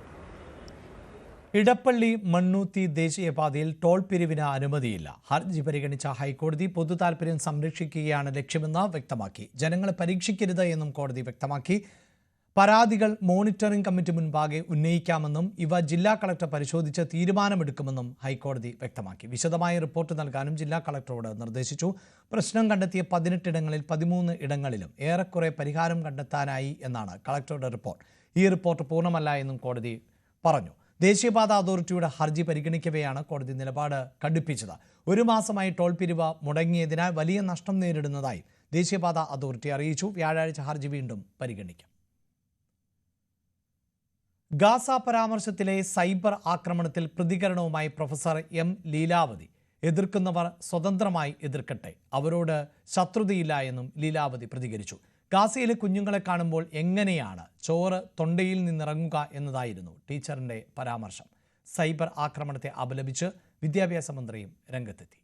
ഇടപ്പള്ളി മണ്ണൂത്തി ദേശീയപാതയിൽ ടോൾ പിരിവിന് അനുമതിയില്ല. ഹർജി പരിഗണിച്ച ഹൈക്കോടതി പൊതുതാൽപര്യം സംരക്ഷിക്കുകയാണ് ലക്ഷ്യമെന്ന് വ്യക്തമാക്കി. ജനങ്ങളെ പരീക്ഷിക്കരുത് എന്നും കോടതി വ്യക്തമാക്കി. പരാതികൾ മോണിറ്ററിംഗ് കമ്മിറ്റി മുൻപാകെ ഉന്നയിക്കാമെന്നും ഇവ ജില്ലാ കളക്ടർ പരിശോധിച്ച് തീരുമാനമെടുക്കുമെന്നും ഹൈക്കോടതി വ്യക്തമാക്കി. വിശദമായ റിപ്പോർട്ട് നൽകാനും ജില്ലാ കളക്ടറോട് നിർദ്ദേശിച്ചു. പ്രശ്നം കണ്ടെത്തിയ 18 ഇടങ്ങളിൽ 13 ഇടങ്ങളിലും ഏറെക്കുറെ പരിഹാരം കണ്ടെത്താനായി എന്നാണ് കളക്ടറുടെ റിപ്പോർട്ട്. ഈ റിപ്പോർട്ട് പൂർണ്ണമല്ല എന്നും കോടതി പറഞ്ഞു. ദേശീയപാത അതോറിറ്റിയുടെ ഹർജി പരിഗണിക്കവെയാണ് കോടതി നിലപാട് കടുപ്പിച്ചത്. 1 മാസമായി ടോൾ പിരിവ് മുടങ്ങിയതിനാൽ വലിയ നഷ്ടം നേരിടുന്നതായി ദേശീയപാത അതോറിറ്റി അറിയിച്ചു. വ്യാഴാഴ്ച ഹർജി വീണ്ടും പരിഗണിക്കും. ഗാസ പരാമർശത്തിലെ സൈബർ ആക്രമണത്തിൽ പ്രതികരണവുമായി പ്രൊഫസർ M. ലീലാവതി. എതിർക്കുന്നവർ സ്വതന്ത്രമായി എതിർക്കട്ടെ, അവരോട് ശത്രുതയില്ല എന്നും ലീലാവതി പ്രതികരിച്ചു. ഗാസയിലെ കുഞ്ഞുങ്ങളെ കാണുമ്പോൾ എങ്ങനെയാണ് ചോറ് തൊണ്ടയിൽ നിന്നിറങ്ങുക എന്നതായിരുന്നു ടീച്ചറിന്റെ പരാമർശം. സൈബർ ആക്രമണത്തെ അപലപിച്ച് വിദ്യാഭ്യാസ മന്ത്രിയും രംഗത്തെത്തി.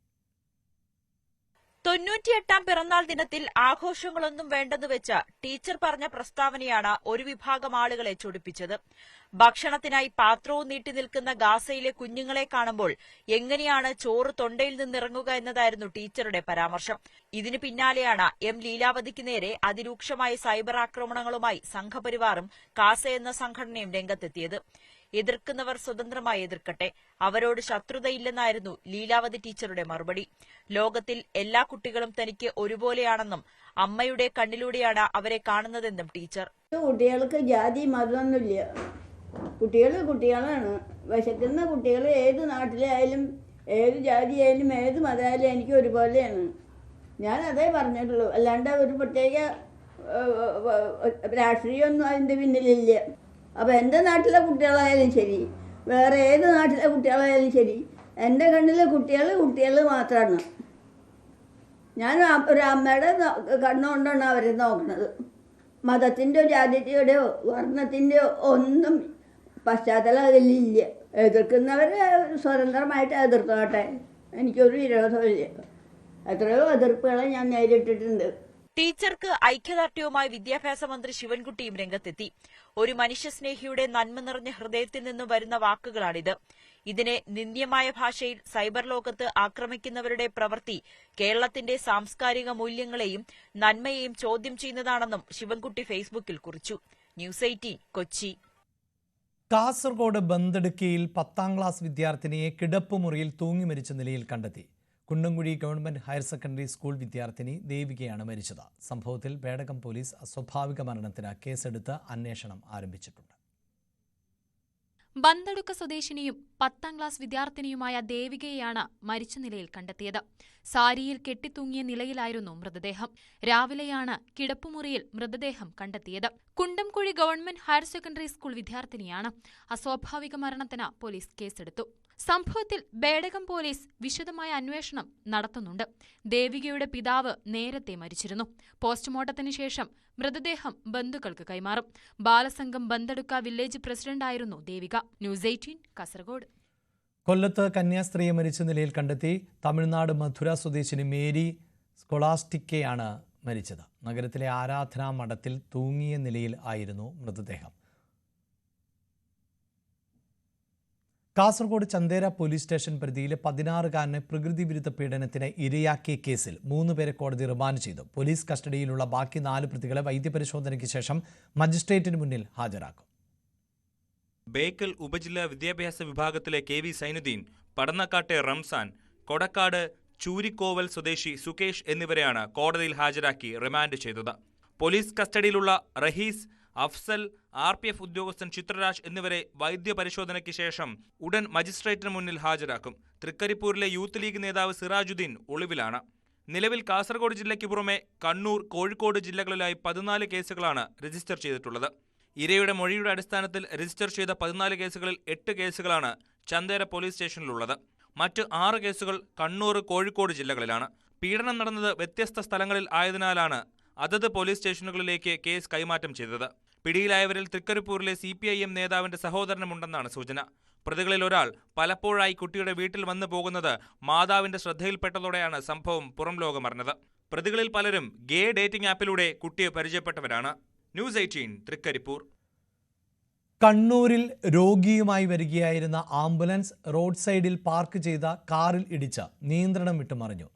98ാം പിറന്നാൾ ദിനത്തിൽ ആഘോഷങ്ങളൊന്നും വേണ്ടെന്ന് വെച്ച് ടീച്ചർ പറഞ്ഞ പ്രസ്താവനയാണ് ഒരു വിഭാഗം ആളുകളെ ചൊടിപ്പിച്ചത്. ഭക്ഷണത്തിനായി പാത്രവും നീട്ടി നിൽക്കുന്ന ഗാസയിലെ കുഞ്ഞുങ്ങളെ കാണുമ്പോൾ എങ്ങനെയാണ് ചോറ് തൊണ്ടയിൽ നിന്നിറങ്ങുക എന്നതായിരുന്നു ടീച്ചറുടെ പരാമർശം. ഇതിനു പിന്നാലെയാണ് M. ലീലാവതിക്ക് നേരെ അതിരൂക്ഷമായ സൈബർ ആക്രമണങ്ങളുമായി സംഘപരിവാറും കാസ എന്ന സംഘടനയും രംഗത്തെത്തിയത്. എതിർക്കുന്നവർ സ്വതന്ത്രമായി എതിർക്കട്ടെ, അവരോട് ശത്രുതയില്ലെന്നായിരുന്നു ലീലാവതി ടീച്ചറുടെ മറുപടി. ലോകത്തിൽ എല്ലാ കുട്ടികളും തനിക്ക് ഒരുപോലെയാണെന്നും അമ്മയുടെ കണ്ണിലൂടെയാണ് അവരെ കാണുന്നതെന്നും ടീച്ചർ. കുട്ടികൾക്ക് ജാതി മതമൊന്നുമില്ല, കുട്ടികളാണ്. വിശക്കുന്ന കുട്ടികൾ ഏത് നാട്ടിലായാലും ഏത് ജാതിയായാലും ഏത് മതമായാലും എനിക്ക് ഒരുപോലെയാണ്. ഞാൻ അതേ പറഞ്ഞിട്ടുള്ളൂ, അല്ലാണ്ട് ഒരു പ്രത്യേക രാഷ്ട്രീയമൊന്നും അതിൻ്റെ പിന്നിലില്ല. അപ്പോൾ എൻ്റെ നാട്ടിലെ കുട്ടികളായാലും ശരി, വേറെ ഏത് നാട്ടിലെ കുട്ടികളായാലും ശരി, എൻ്റെ കണ്ണിലെ കുട്ടികൾ മാത്രമാണ്. ഞാൻ ഒരു അമ്മയുടെ കണ്ണുകൊണ്ടാണ് അവരെ നോക്കുന്നത്. മതത്തിൻ്റെയോ ജാതിയുടെയോ വർണ്ണത്തിൻ്റെയോ ഒന്നും പശ്ചാത്തലം അതിലില്ല. എതിർക്കുന്നവരെ സ്വതന്ത്രമായിട്ട് എതിർത്തോട്ടെ, എനിക്കൊരു വിരോധമില്ല. എത്രയോ എതിർപ്പുകളെ ഞാൻ നേരിട്ടിട്ടുണ്ട്. ടീച്ചർക്ക് ഐക്യദാർഢ്യവുമായി വിദ്യാഭ്യാസ മന്ത്രി ശിവൻകുട്ടിയും രംഗത്തെത്തി. ഒരു മനുഷ്യസ്നേഹിയുടെ നന്മ നിറഞ്ഞ ഹൃദയത്തിൽ നിന്നും വരുന്ന വാക്കുകളാണിത്. ഇതിനെ നിന്ദ്യമായ ഭാഷയിൽ സൈബർ ലോകത്ത് ആക്രമിക്കുന്നവരുടെ പ്രവൃത്തി കേരളത്തിന്റെ സാംസ്കാരിക മൂല്യങ്ങളെയും നന്മയെയും ചോദ്യം ചെയ്യുന്നതാണെന്നും ശിവൻകുട്ടി ഫേസ്ബുക്കിൽ കുറിച്ചു. ന്യൂസ് 18 കൊച്ചി. കാസർഗോഡ് ബന്തെടുക്കയിൽ 10ാം ക്ലാസ് വിദ്യാർത്ഥിനിയെ കിടപ്പുമുറിയിൽ തൂങ്ങി മരിച്ച നിലയിൽ കണ്ടെത്തി. Kundamkuzhi government higher secondary school വിദ്യാർത്ഥിനി ദേവികയാണ് മരിച്ചത്. സംഭവത്തിൽ പേടകം പോലീസ് അസ്വാഭാവിക മരണത്തിന് കേസെടുത്ത് അന്വേഷണം ആരംഭിച്ചിട്ടുണ്ട്. ബന്തെടുക്ക സ്വദേശിനിയും 10ാം ക്ലാസ് വിദ്യാർത്ഥിനിയുമായ ദേവികയെയാണ് മരിച്ച നിലയിൽ കണ്ടെത്തിയത്. സാരിയിൽ കെട്ടിത്തൂങ്ങിയ നിലയിലായിരുന്നു മൃതദേഹം. രാവിലെയാണ് കിടപ്പുമുറിയിൽ മൃതദേഹം കണ്ടെത്തിയത്. Kundamkuzhi government higher secondary school വിദ്യാർത്ഥിനിയാണ്. അസ്വാഭാവിക മരണത്തിന് പോലീസ് കേസെടുത്തു. സംഭവത്തിൽ ബേഡകം പോലീസ് വിശദമായ അന്വേഷണം നടത്തുന്നുണ്ട്. ദേവികയുടെ പിതാവ് നേരത്തെ മരിച്ചിരുന്നു. പോസ്റ്റ്മോർട്ടത്തിന് ശേഷം മൃതദേഹം ബന്ധുക്കൾക്ക് കൈമാറും. ബാലസംഘം ബന്തടുക്ക വില്ലേജ് പ്രസിഡന്റായിരുന്നു ദേവിക. ന്യൂസ് 18 കാസർഗോഡ്. കൊല്ലത്ത് കന്യാസ്ത്രീയെ മരിച്ച നിലയിൽ കണ്ടെത്തി. തമിഴ്നാട് മധുര സ്വദേശിനി മേരി സ്കൊളാസ്റ്റിക്കയാണ് മരിച്ചത്. നഗരത്തിലെ ആരാധനാ മഠത്തിൽ തൂങ്ങിയ നിലയിൽ ആയിരുന്നു മൃതദേഹം. കാസർഗോഡ് ചന്തേര പോലീസ് സ്റ്റേഷൻ പരിധിയിലെ 16-കാരനെ പ്രകൃതി വിരുദ്ധ പീഡനത്തിന് ഇരയാക്കിയ കേസിൽ 3 പേരെ കോടതി റിമാൻഡ് ചെയ്തു. പോലീസ് കസ്റ്റഡിയിലുള്ള ബാക്കി 4 പ്രതികളെ വൈദ്യപരിശോധനയ്ക്ക് ശേഷം മജിസ്ട്രേറ്റിന് മുന്നിൽ ഹാജരാക്കും. ബേക്കൽ ഉപജില്ലാ വിദ്യാഭ്യാസ വിഭാഗത്തിലെ KV സൈനുദ്ദീൻ, പടന്നക്കാട്ടെ റംസാൻ, കൊടക്കാട് ചൂരിക്കോവൽ സ്വദേശി സുകേഷ് എന്നിവരെയാണ് കോടതിയിൽ ഹാജരാക്കി റിമാൻഡ് ചെയ്തത്. പോലീസ് കസ്റ്റഡിയിലുള്ള റഹീസ്, അഫ്സൽ, RPF ഉദ്യോഗസ്ഥൻ ചിത്രരാജ് എന്നിവരെ വൈദ്യപരിശോധനയ്ക്ക് ശേഷം ഉടൻ മജിസ്ട്രേറ്റിന് മുന്നിൽ ഹാജരാക്കും. തൃക്കരിപ്പൂരിലെ യൂത്ത് ലീഗ് നേതാവ് സിറാജുദ്ദീൻ ഒളിവിലാണ്. നിലവിൽ കാസർഗോഡ് ജില്ലയ്ക്ക് പുറമെ കണ്ണൂർ, കോഴിക്കോട് ജില്ലകളിലായി 14 കേസുകളാണ് രജിസ്റ്റർ ചെയ്തിട്ടുള്ളത്. ഇരയുടെ മൊഴിയുടെ അടിസ്ഥാനത്തിൽ രജിസ്റ്റർ ചെയ്ത 14 കേസുകളിൽ 8 കേസുകളാണ് ചന്തേര പോലീസ് സ്റ്റേഷനിലുള്ളത്. മറ്റ് 6 കേസുകൾ കണ്ണൂർ, കോഴിക്കോട് ജില്ലകളിലാണ്. പീഡനം നടന്നത് വ്യത്യസ്ത സ്ഥലങ്ങളിൽ ആയതിനാലാണ് അതത് പോലീസ് സ്റ്റേഷനുകളിലേക്ക് കേസ് കൈമാറ്റം ചെയ്തത്. പിടിയിലായവരിൽ തൃക്കരിപ്പൂരിലെ CPIM നേതാവിന്റെ സഹോദരനുമുണ്ടെന്നാണ് സൂചന. പ്രതികളിൽ ഒരാൾ പലപ്പോഴായി കുട്ടിയുടെ വീട്ടിൽ വന്നു പോകുന്നത് മാതാവിന്റെ ശ്രദ്ധയിൽപ്പെട്ടതോടെയാണ് സംഭവം പുറം ലോകമറിഞ്ഞത്. പ്രതികളിൽ പലരും ഗേ ഡേറ്റിംഗ് ആപ്പിലൂടെ കുട്ടിയെ പരിചയപ്പെട്ടവരാണ്. ന്യൂസ് 18 തൃക്കരിപ്പൂർ. കണ്ണൂരിൽ രോഗിയുമായി വരികയായിരുന്ന ആംബുലൻസ് റോഡ് സൈഡിൽ പാർക്ക് ചെയ്ത കാറിൽ ഇടിച്ച് നിയന്ത്രണം വിട്ടുമറിഞ്ഞു.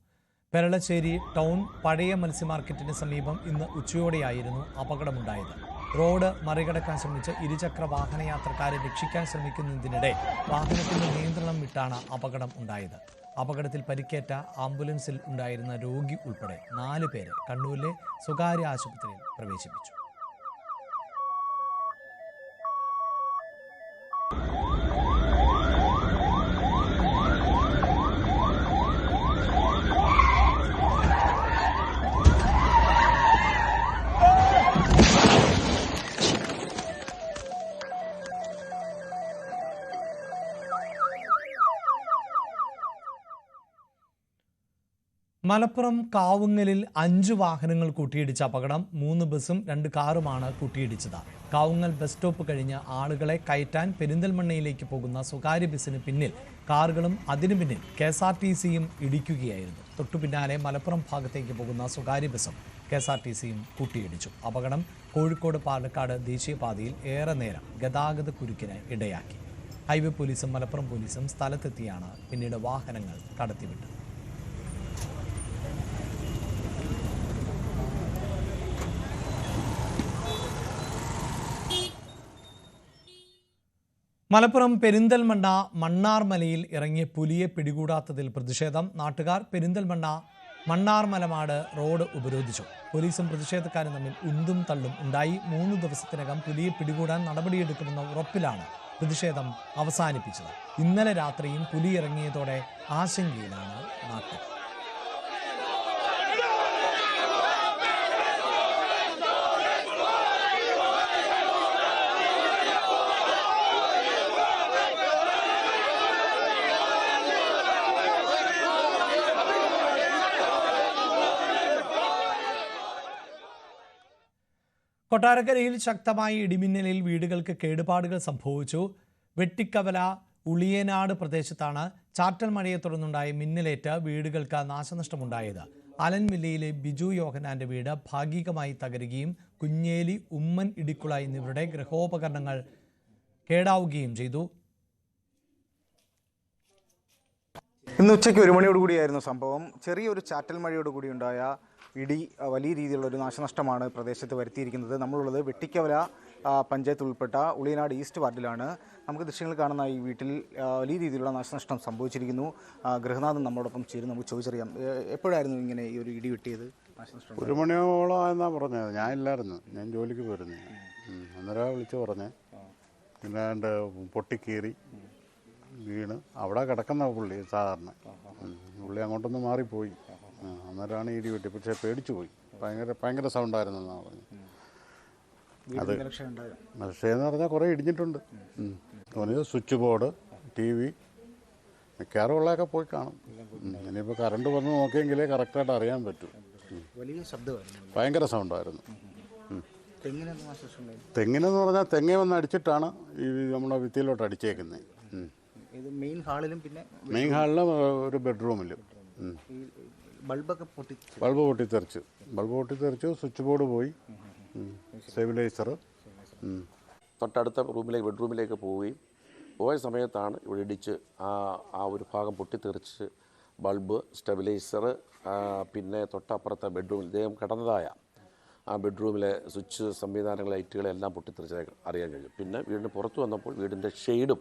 പെരളശ്ശേരി ടൗൺ പഴയ മത്സ്യമാർക്കറ്റിന് സമീപം ഇന്ന് ഉച്ചയോടെയായിരുന്നു അപകടമുണ്ടായത്. റോഡ് മറികടക്കാൻ ശ്രമിച്ച് ഇരുചക്ര വാഹനയാത്രക്കാരെ രക്ഷിക്കാൻ ശ്രമിക്കുന്നതിനിടെ വാഹനത്തിന്റെ നിയന്ത്രണം വിട്ടാണ് അപകടം ഉണ്ടായത്. അപകടത്തിൽ പരിക്കേറ്റ ആംബുലൻസിൽ ഉണ്ടായിരുന്ന രോഗി ഉൾപ്പെടെ 4 പേരെ കണ്ണൂരിലെ സ്വകാര്യ ആശുപത്രിയിൽ പ്രവേശിപ്പിച്ചു. മലപ്പുറം കാവുങ്ങലിൽ 5 വാഹനങ്ങൾ കൂട്ടിയിടിച്ച അപകടം. 3 ബസും 2 കാറുമാണ് കൂട്ടിയിടിച്ചത്. കാവുങ്ങൽ ബസ് സ്റ്റോപ്പ് കഴിഞ്ഞ് ആളുകളെ കയറ്റാൻ പെരിന്തൽമണ്ണയിലേക്ക് പോകുന്ന സ്വകാര്യ ബസിന് പിന്നിൽ കാറുകളും അതിനു പിന്നിൽ KSRTCയും ഇടിക്കുകയായിരുന്നു. തൊട്ടുപിന്നാലെ മലപ്പുറം ഭാഗത്തേക്ക് പോകുന്ന സ്വകാര്യ ബസും KSRTCയും കൂട്ടിയിടിച്ചു. അപകടം കോഴിക്കോട് പാലക്കാട് ദേശീയപാതയിൽ ഏറെ നേരം ഗതാഗത കുരുക്കിന് ഇടയാക്കി. ഹൈവേ പോലീസും മലപ്പുറം പോലീസും സ്ഥലത്തെത്തിയാണ് പിന്നീട് വാഹനങ്ങൾ കടത്തിവിട്ടത്. മലപ്പുറം പെരിന്തൽമണ്ണ മണ്ണാർമലയിൽ ഇറങ്ങിയ പുലിയെ പിടികൂടാത്തതിൽ പ്രതിഷേധം. നാട്ടുകാർ പെരിന്തൽമണ്ണ മണ്ണാർമലമാട് റോഡ് ഉപരോധിച്ചു. പോലീസും പ്രതിഷേധക്കാരും തമ്മിൽ ഉന്തും തള്ളും ഉണ്ടായി. 3 ദിവസത്തിനകം പുലിയെ പിടികൂടാൻ നടപടിയെടുക്കുമെന്ന ഉറപ്പിലാണ് പ്രതിഷേധം അവസാനിപ്പിച്ചത്. ഇന്നലെ രാത്രിയും പുലി ഇറങ്ങിയതോടെ ആശങ്കയിലാണ് നാട്ടുകാർ. കൊട്ടാരക്കരയിൽ ശക്തമായ ഇടിമിന്നലിൽ വീടുകൾക്ക് കേടുപാടുകൾ സംഭവിച്ചു. വെട്ടിക്കവല ഉളിയനാട് പ്രദേശത്താണ് ചാറ്റൽ മഴയെ തുടർന്നുണ്ടായ മിന്നലേറ്റ് വീടുകൾക്ക് നാശനഷ്ടമുണ്ടായത്. അലൻമില്ലയിലെ ബിജു യോഹനാന്റെ വീട് ഭാഗികമായി തകരുകയും കുഞ്ഞേലി, ഉമ്മൻ ഇടിക്കുള എന്നിവരുടെ ഗൃഹോപകരണങ്ങൾ കേടാവുകയും ചെയ്തു. ഇന്ന് ഉച്ചയ്ക്ക് 1 മണിയോടുകൂടിയായിരുന്നു സംഭവം. ചെറിയൊരു ചാറ്റൽ മഴയോടുകൂടി ഉണ്ടായ ഇടി വലിയ രീതിയിലുള്ള ഒരു നാശനഷ്ടമാണ് പ്രദേശത്ത് വരുത്തിയിരിക്കുന്നത്. നമ്മളുള്ളത് വെട്ടിക്കവല പഞ്ചായത്ത് ഉൾപ്പെട്ട ഉളിയനാട് ഈസ്റ്റ് വാർഡിലാണ്. നമുക്ക് ദൃശ്യങ്ങൾ കാണുന്ന ഈ വീട്ടിൽ വലിയ രീതിയിലുള്ള നാശനഷ്ടം സംഭവിച്ചിരിക്കുന്നു. ഗൃഹനാഥൻ നമ്മളോടൊപ്പം ചേരുന്നു. നമുക്ക് ചോദിച്ചറിയാം, എപ്പോഴായിരുന്നു ഇങ്ങനെ ഈ ഒരു ഇടി വെട്ടിയത്? നാശനഷ്ടം 1 മണിയോളം എന്നാണ് പറഞ്ഞത്. ഞാൻ ഇല്ലായിരുന്നു, ഞാൻ ജോലിക്ക് പോയിരുന്നു. അന്നേരം വിളിച്ച് പറഞ്ഞ് ഇല്ലാണ്ട് പൊട്ടിക്കീറി വീണ് അവിടെ കിടക്കുന്ന പുള്ളി സാധാരണ. പുള്ളി അങ്ങോട്ടൊന്ന് മാറിപ്പോയി. അന്നേരമാണ് ഇടി വെട്ടി. പക്ഷേ പേടിച്ചു പോയി. ഭയങ്കര സൗണ്ടായിരുന്നു എന്നാണ് പറഞ്ഞത്. അത് രക്ഷയെന്ന് പറഞ്ഞാൽ കുറേ ഇടിഞ്ഞിട്ടുണ്ട്. തോന്നിയത് സ്വിച്ച് ബോർഡ്, TV മിക്കവാറും ഉള്ളതൊക്കെ പോയി കാണും. ഇനിയിപ്പോൾ കറണ്ട് വന്ന് നോക്കിയെങ്കിലേ കറക്റ്റായിട്ട് അറിയാൻ പറ്റും. വലിയ ശബ്ദമായിരുന്നു, ഭയങ്കര സൗണ്ടായിരുന്നു. തെങ്ങിനെന്ന് പറഞ്ഞാൽ തെങ്ങേ വന്ന് അടിച്ചിട്ടാണ് ഈ നമ്മുടെ ഭിത്തിയിലോട്ട് അടിച്ചേക്കുന്നത്. മെയിൻ ഹാളിലും പിന്നെ മെയിൻ ഹാളിലും ഒരു ബെഡ്റൂമിലും ബൾബ് പൊട്ടിത്തെറിച്ചു. സ്വിച്ച് ബോർഡ് പോയി, സ്റ്റെബിലൈസർ. തൊട്ടടുത്ത ബെഡ്റൂമിലേക്ക് പോയ സമയത്താണ് ഇവിടെ ഇടിച്ച് ആ ഒരു ഭാഗം പൊട്ടിത്തെറിച്ച് ബൾബ്, സ്റ്റെബിലൈസർ, പിന്നെ തൊട്ടപ്പുറത്തെ ബെഡ്റൂമിൽ ഇദ്ദേഹം കിടന്നതായ ആ ബെഡ്റൂമിലെ സ്വിച്ച് സംവിധാനങ്ങൾ, ലൈറ്റുകളെല്ലാം പൊട്ടിത്തെറിച്ചതായി അറിയാൻ കഴിയും. പിന്നെ വീടിന് പുറത്തു വന്നപ്പോൾ വീടിൻ്റെ ഷെയ്ഡും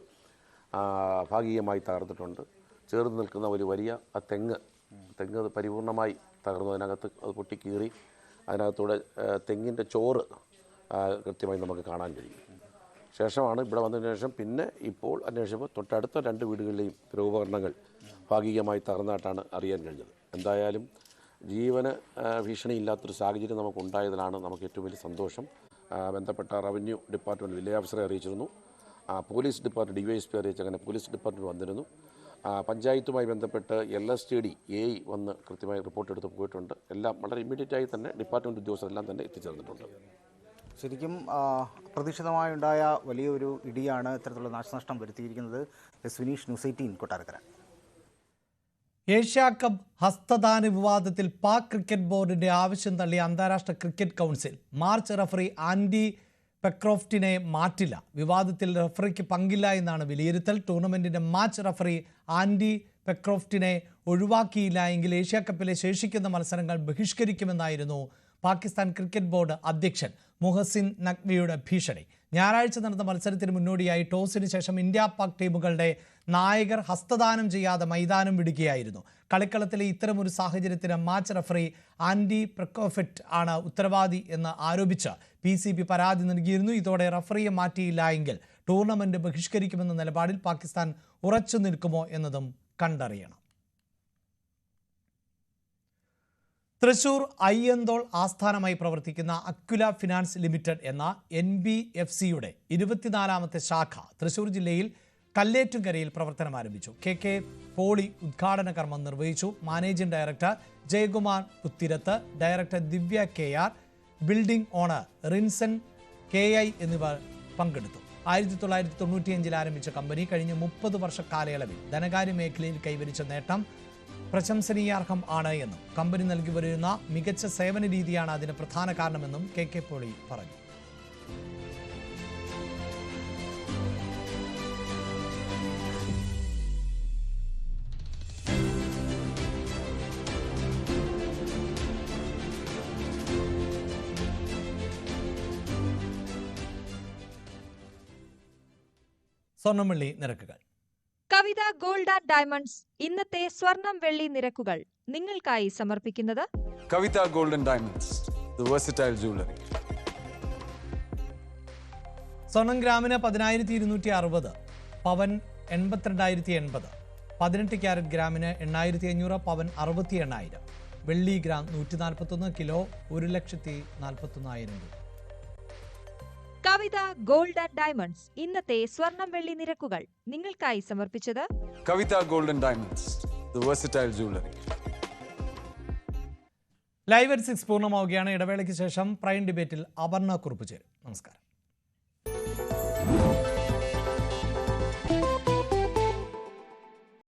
ഭാഗികമായി തകർന്നിട്ടുണ്ട്. ചേർന്ന് നിൽക്കുന്ന ഒരു വലിയ ആ തെങ്ങ് പരിപൂർണമായി തകർന്നു. അതിനകത്ത് അത് പൊട്ടിക്കീറി അതിനകത്തൂടെ തെങ്ങിൻ്റെ ചോറ് കൃത്യമായി നമുക്ക് കാണാൻ കഴിയും. ശേഷമാണ് ഇവിടെ വന്നതിന് ശേഷം പിന്നെ ഇപ്പോൾ അന്വേഷിച്ചപ്പോൾ തൊട്ടടുത്ത 2 വീടുകളിലെയും ഗൃഹോപകരണങ്ങൾ ഭാഗികമായി തകർന്നതായിട്ടാണ് അറിയാൻ കഴിഞ്ഞത്. എന്തായാലും ജീവന് ഭീഷണിയില്ലാത്തൊരു സാഹചര്യം നമുക്കുണ്ടായതിലാണ് നമുക്ക് ഏറ്റവും വലിയ സന്തോഷം. ബന്ധപ്പെട്ട റവന്യൂ ഡിപ്പാർട്ട്മെൻറ്റ് വില്ലേജ് ഓഫീസറെ അറിയിച്ചിരുന്നു. പോലീസ് ഡിപ്പാർട്ട്മെൻറ്റ് DYSP അറിയിച്ച് അങ്ങനെ പോലീസ് ഡിപ്പാർട്ട്മെൻറ്റ് വന്നിരുന്നു. പഞ്ചായത്തുമായി ബന്ധപ്പെട്ട് LSTD AE വന്ന് കൃത്യമായി റിപ്പോർട്ട് എടുത്ത് പോയിട്ടുണ്ട്. എല്ലാം വളരെ ഇമ്മീഡിയറ്റായി തന്നെ ഡിപ്പാർട്ട്മെൻറ്റ് ഉദ്യോഗസ്ഥരെല്ലാം തന്നെ എത്തിച്ചേർന്നിട്ടുണ്ട്. ശരിക്കും അപ്രതീക്ഷിതമായുണ്ടായ വലിയൊരു ഇടിയാണ് ഇത്തരത്തിലുള്ള നാശനഷ്ടം വരുത്തിയിരിക്കുന്നത്. Vineesh, news 18 Kottarakkara. Asia cup ഹസ്തദാന വിവാദത്തിൽ പാക് ക്രിക്കറ്റ് ബോർഡിന്റെ ആവശ്യം തള്ളിയ അന്താരാഷ്ട്ര cricket council match referee Andy പെക്രോഫ്റ്റിനെ മാറ്റില്ല. വിവാദത്തിൽ റഫറിക്ക് പങ്കില്ല എന്നാണ് വിലയിരുത്തൽ. ടൂർണമെന്റിന്റെ മാച്ച് റഫറി ആൻഡി പെക്രോഫ്റ്റിനെ ഒഴിവാക്കിയില്ല എങ്കിൽ ഏഷ്യാ കപ്പിലെ ശേഷിക്കുന്ന മത്സരങ്ങൾ ബഹിഷ്കരിക്കുമെന്നായിരുന്നു പാകിസ്ഥാൻ ക്രിക്കറ്റ് ബോർഡ് അധ്യക്ഷൻ മുഹസിൻ നഖ്വിയുടെ ഭീഷണി. ഞായറാഴ്ച നടന്ന മത്സരത്തിന് മുന്നോടിയായി ടോസിന് ശേഷം ഇന്ത്യ പാക് ടീമുകളുടെ നായകർ ഹസ്തദാനം ചെയ്യാതെ മൈതാനം വിടുകയായിരുന്നു. കളിക്കളത്തിലെ ഇത്തരമൊരു സാഹചര്യത്തിന് മാച്ച് റഫറി ആൻഡി പെക്രോഫ്റ്റ് ആണ് ഉത്തരവാദി എന്ന് ആരോപിച്ച് PCB പരാതി നൽകിയിരുന്നു. ഇതോടെ റഫറിയെ മാറ്റിയില്ല എങ്കിൽ ടൂർണമെന്റ് ബഹിഷ്കരിക്കുമെന്ന നിലപാടിൽ പാകിസ്ഥാൻ ഉറച്ചു നിൽക്കുമോ എന്നതും കണ്ടറിയണം. തൃശൂർ അയ്യന്തോൾ ആസ്ഥാനമായി പ്രവർത്തിക്കുന്ന അക്വില ഫിനാൻസ് ലിമിറ്റഡ് എന്ന NBFCയുടെ 24ാമത്തെ ശാഖ തൃശൂർ ജില്ലയിൽ കല്ലേറ്റുംകരയിൽ പ്രവർത്തനം ആരംഭിച്ചു. KK പോളി ഉദ്ഘാടന കർമ്മം നിർവഹിച്ചു. Managing director Jayakumar Puthirath, director Divya KR, building owner Rinson KI എന്നിവർ പങ്കെടുത്തു. 1995 ആരംഭിച്ച കമ്പനി കഴിഞ്ഞ 30 വർഷ കാലയളവിൽ ധനകാര്യ മേഖലയിൽ കൈവരിച്ച നേട്ടം പ്രശംസനീയാർഹം ആണ് എന്നും കമ്പനി നൽകി വരുന്ന മികച്ച സേവന രീതിയാണ് അതിന് പ്രധാന കാരണമെന്നും KK പോളി പറഞ്ഞു. സ്വർണ്ണംവെള്ളി നിരക്കുകൾ. കവിത ഗോൾഡ് ആൻഡ് ഡയമണ്ട്സ് ഇന്നത്തെ സ്വർണം വെള്ളി നിരക്കുകൾ നിങ്ങൾക്കായി സമർപ്പിക്കുന്നത് Kavitha gold and diamonds, the versatile jewellery. സ്വർണം ഗ്രാമിന് 10,260, പവൻ 82,080, 18 ക്യാരറ്റ് ഗ്രാമിന് 8,500, പവൻ 68,000, വെള്ളി ഗ്രാം 141, കിലോ 1,41,000 രൂപ. കവിത ഗോൾഡ് ആൻഡ് ഡയമണ്ട്സ് ഇന്നത്തെ സ്വർണം വെള്ളി നിരക്കുകൾ നിങ്ങൾക്കായി സമർപ്പിച്ചത് Kavitha gold and diamonds, the versatile jewellery. Live at 6 പൂർണ്ണമാവുകയാണ്. ഇടവേളയ്ക്ക് ശേഷം പ്രൈം ഡിബേറ്റിൽ അപർണ കുറുപ്പ് ചേരും. നമസ്കാരം.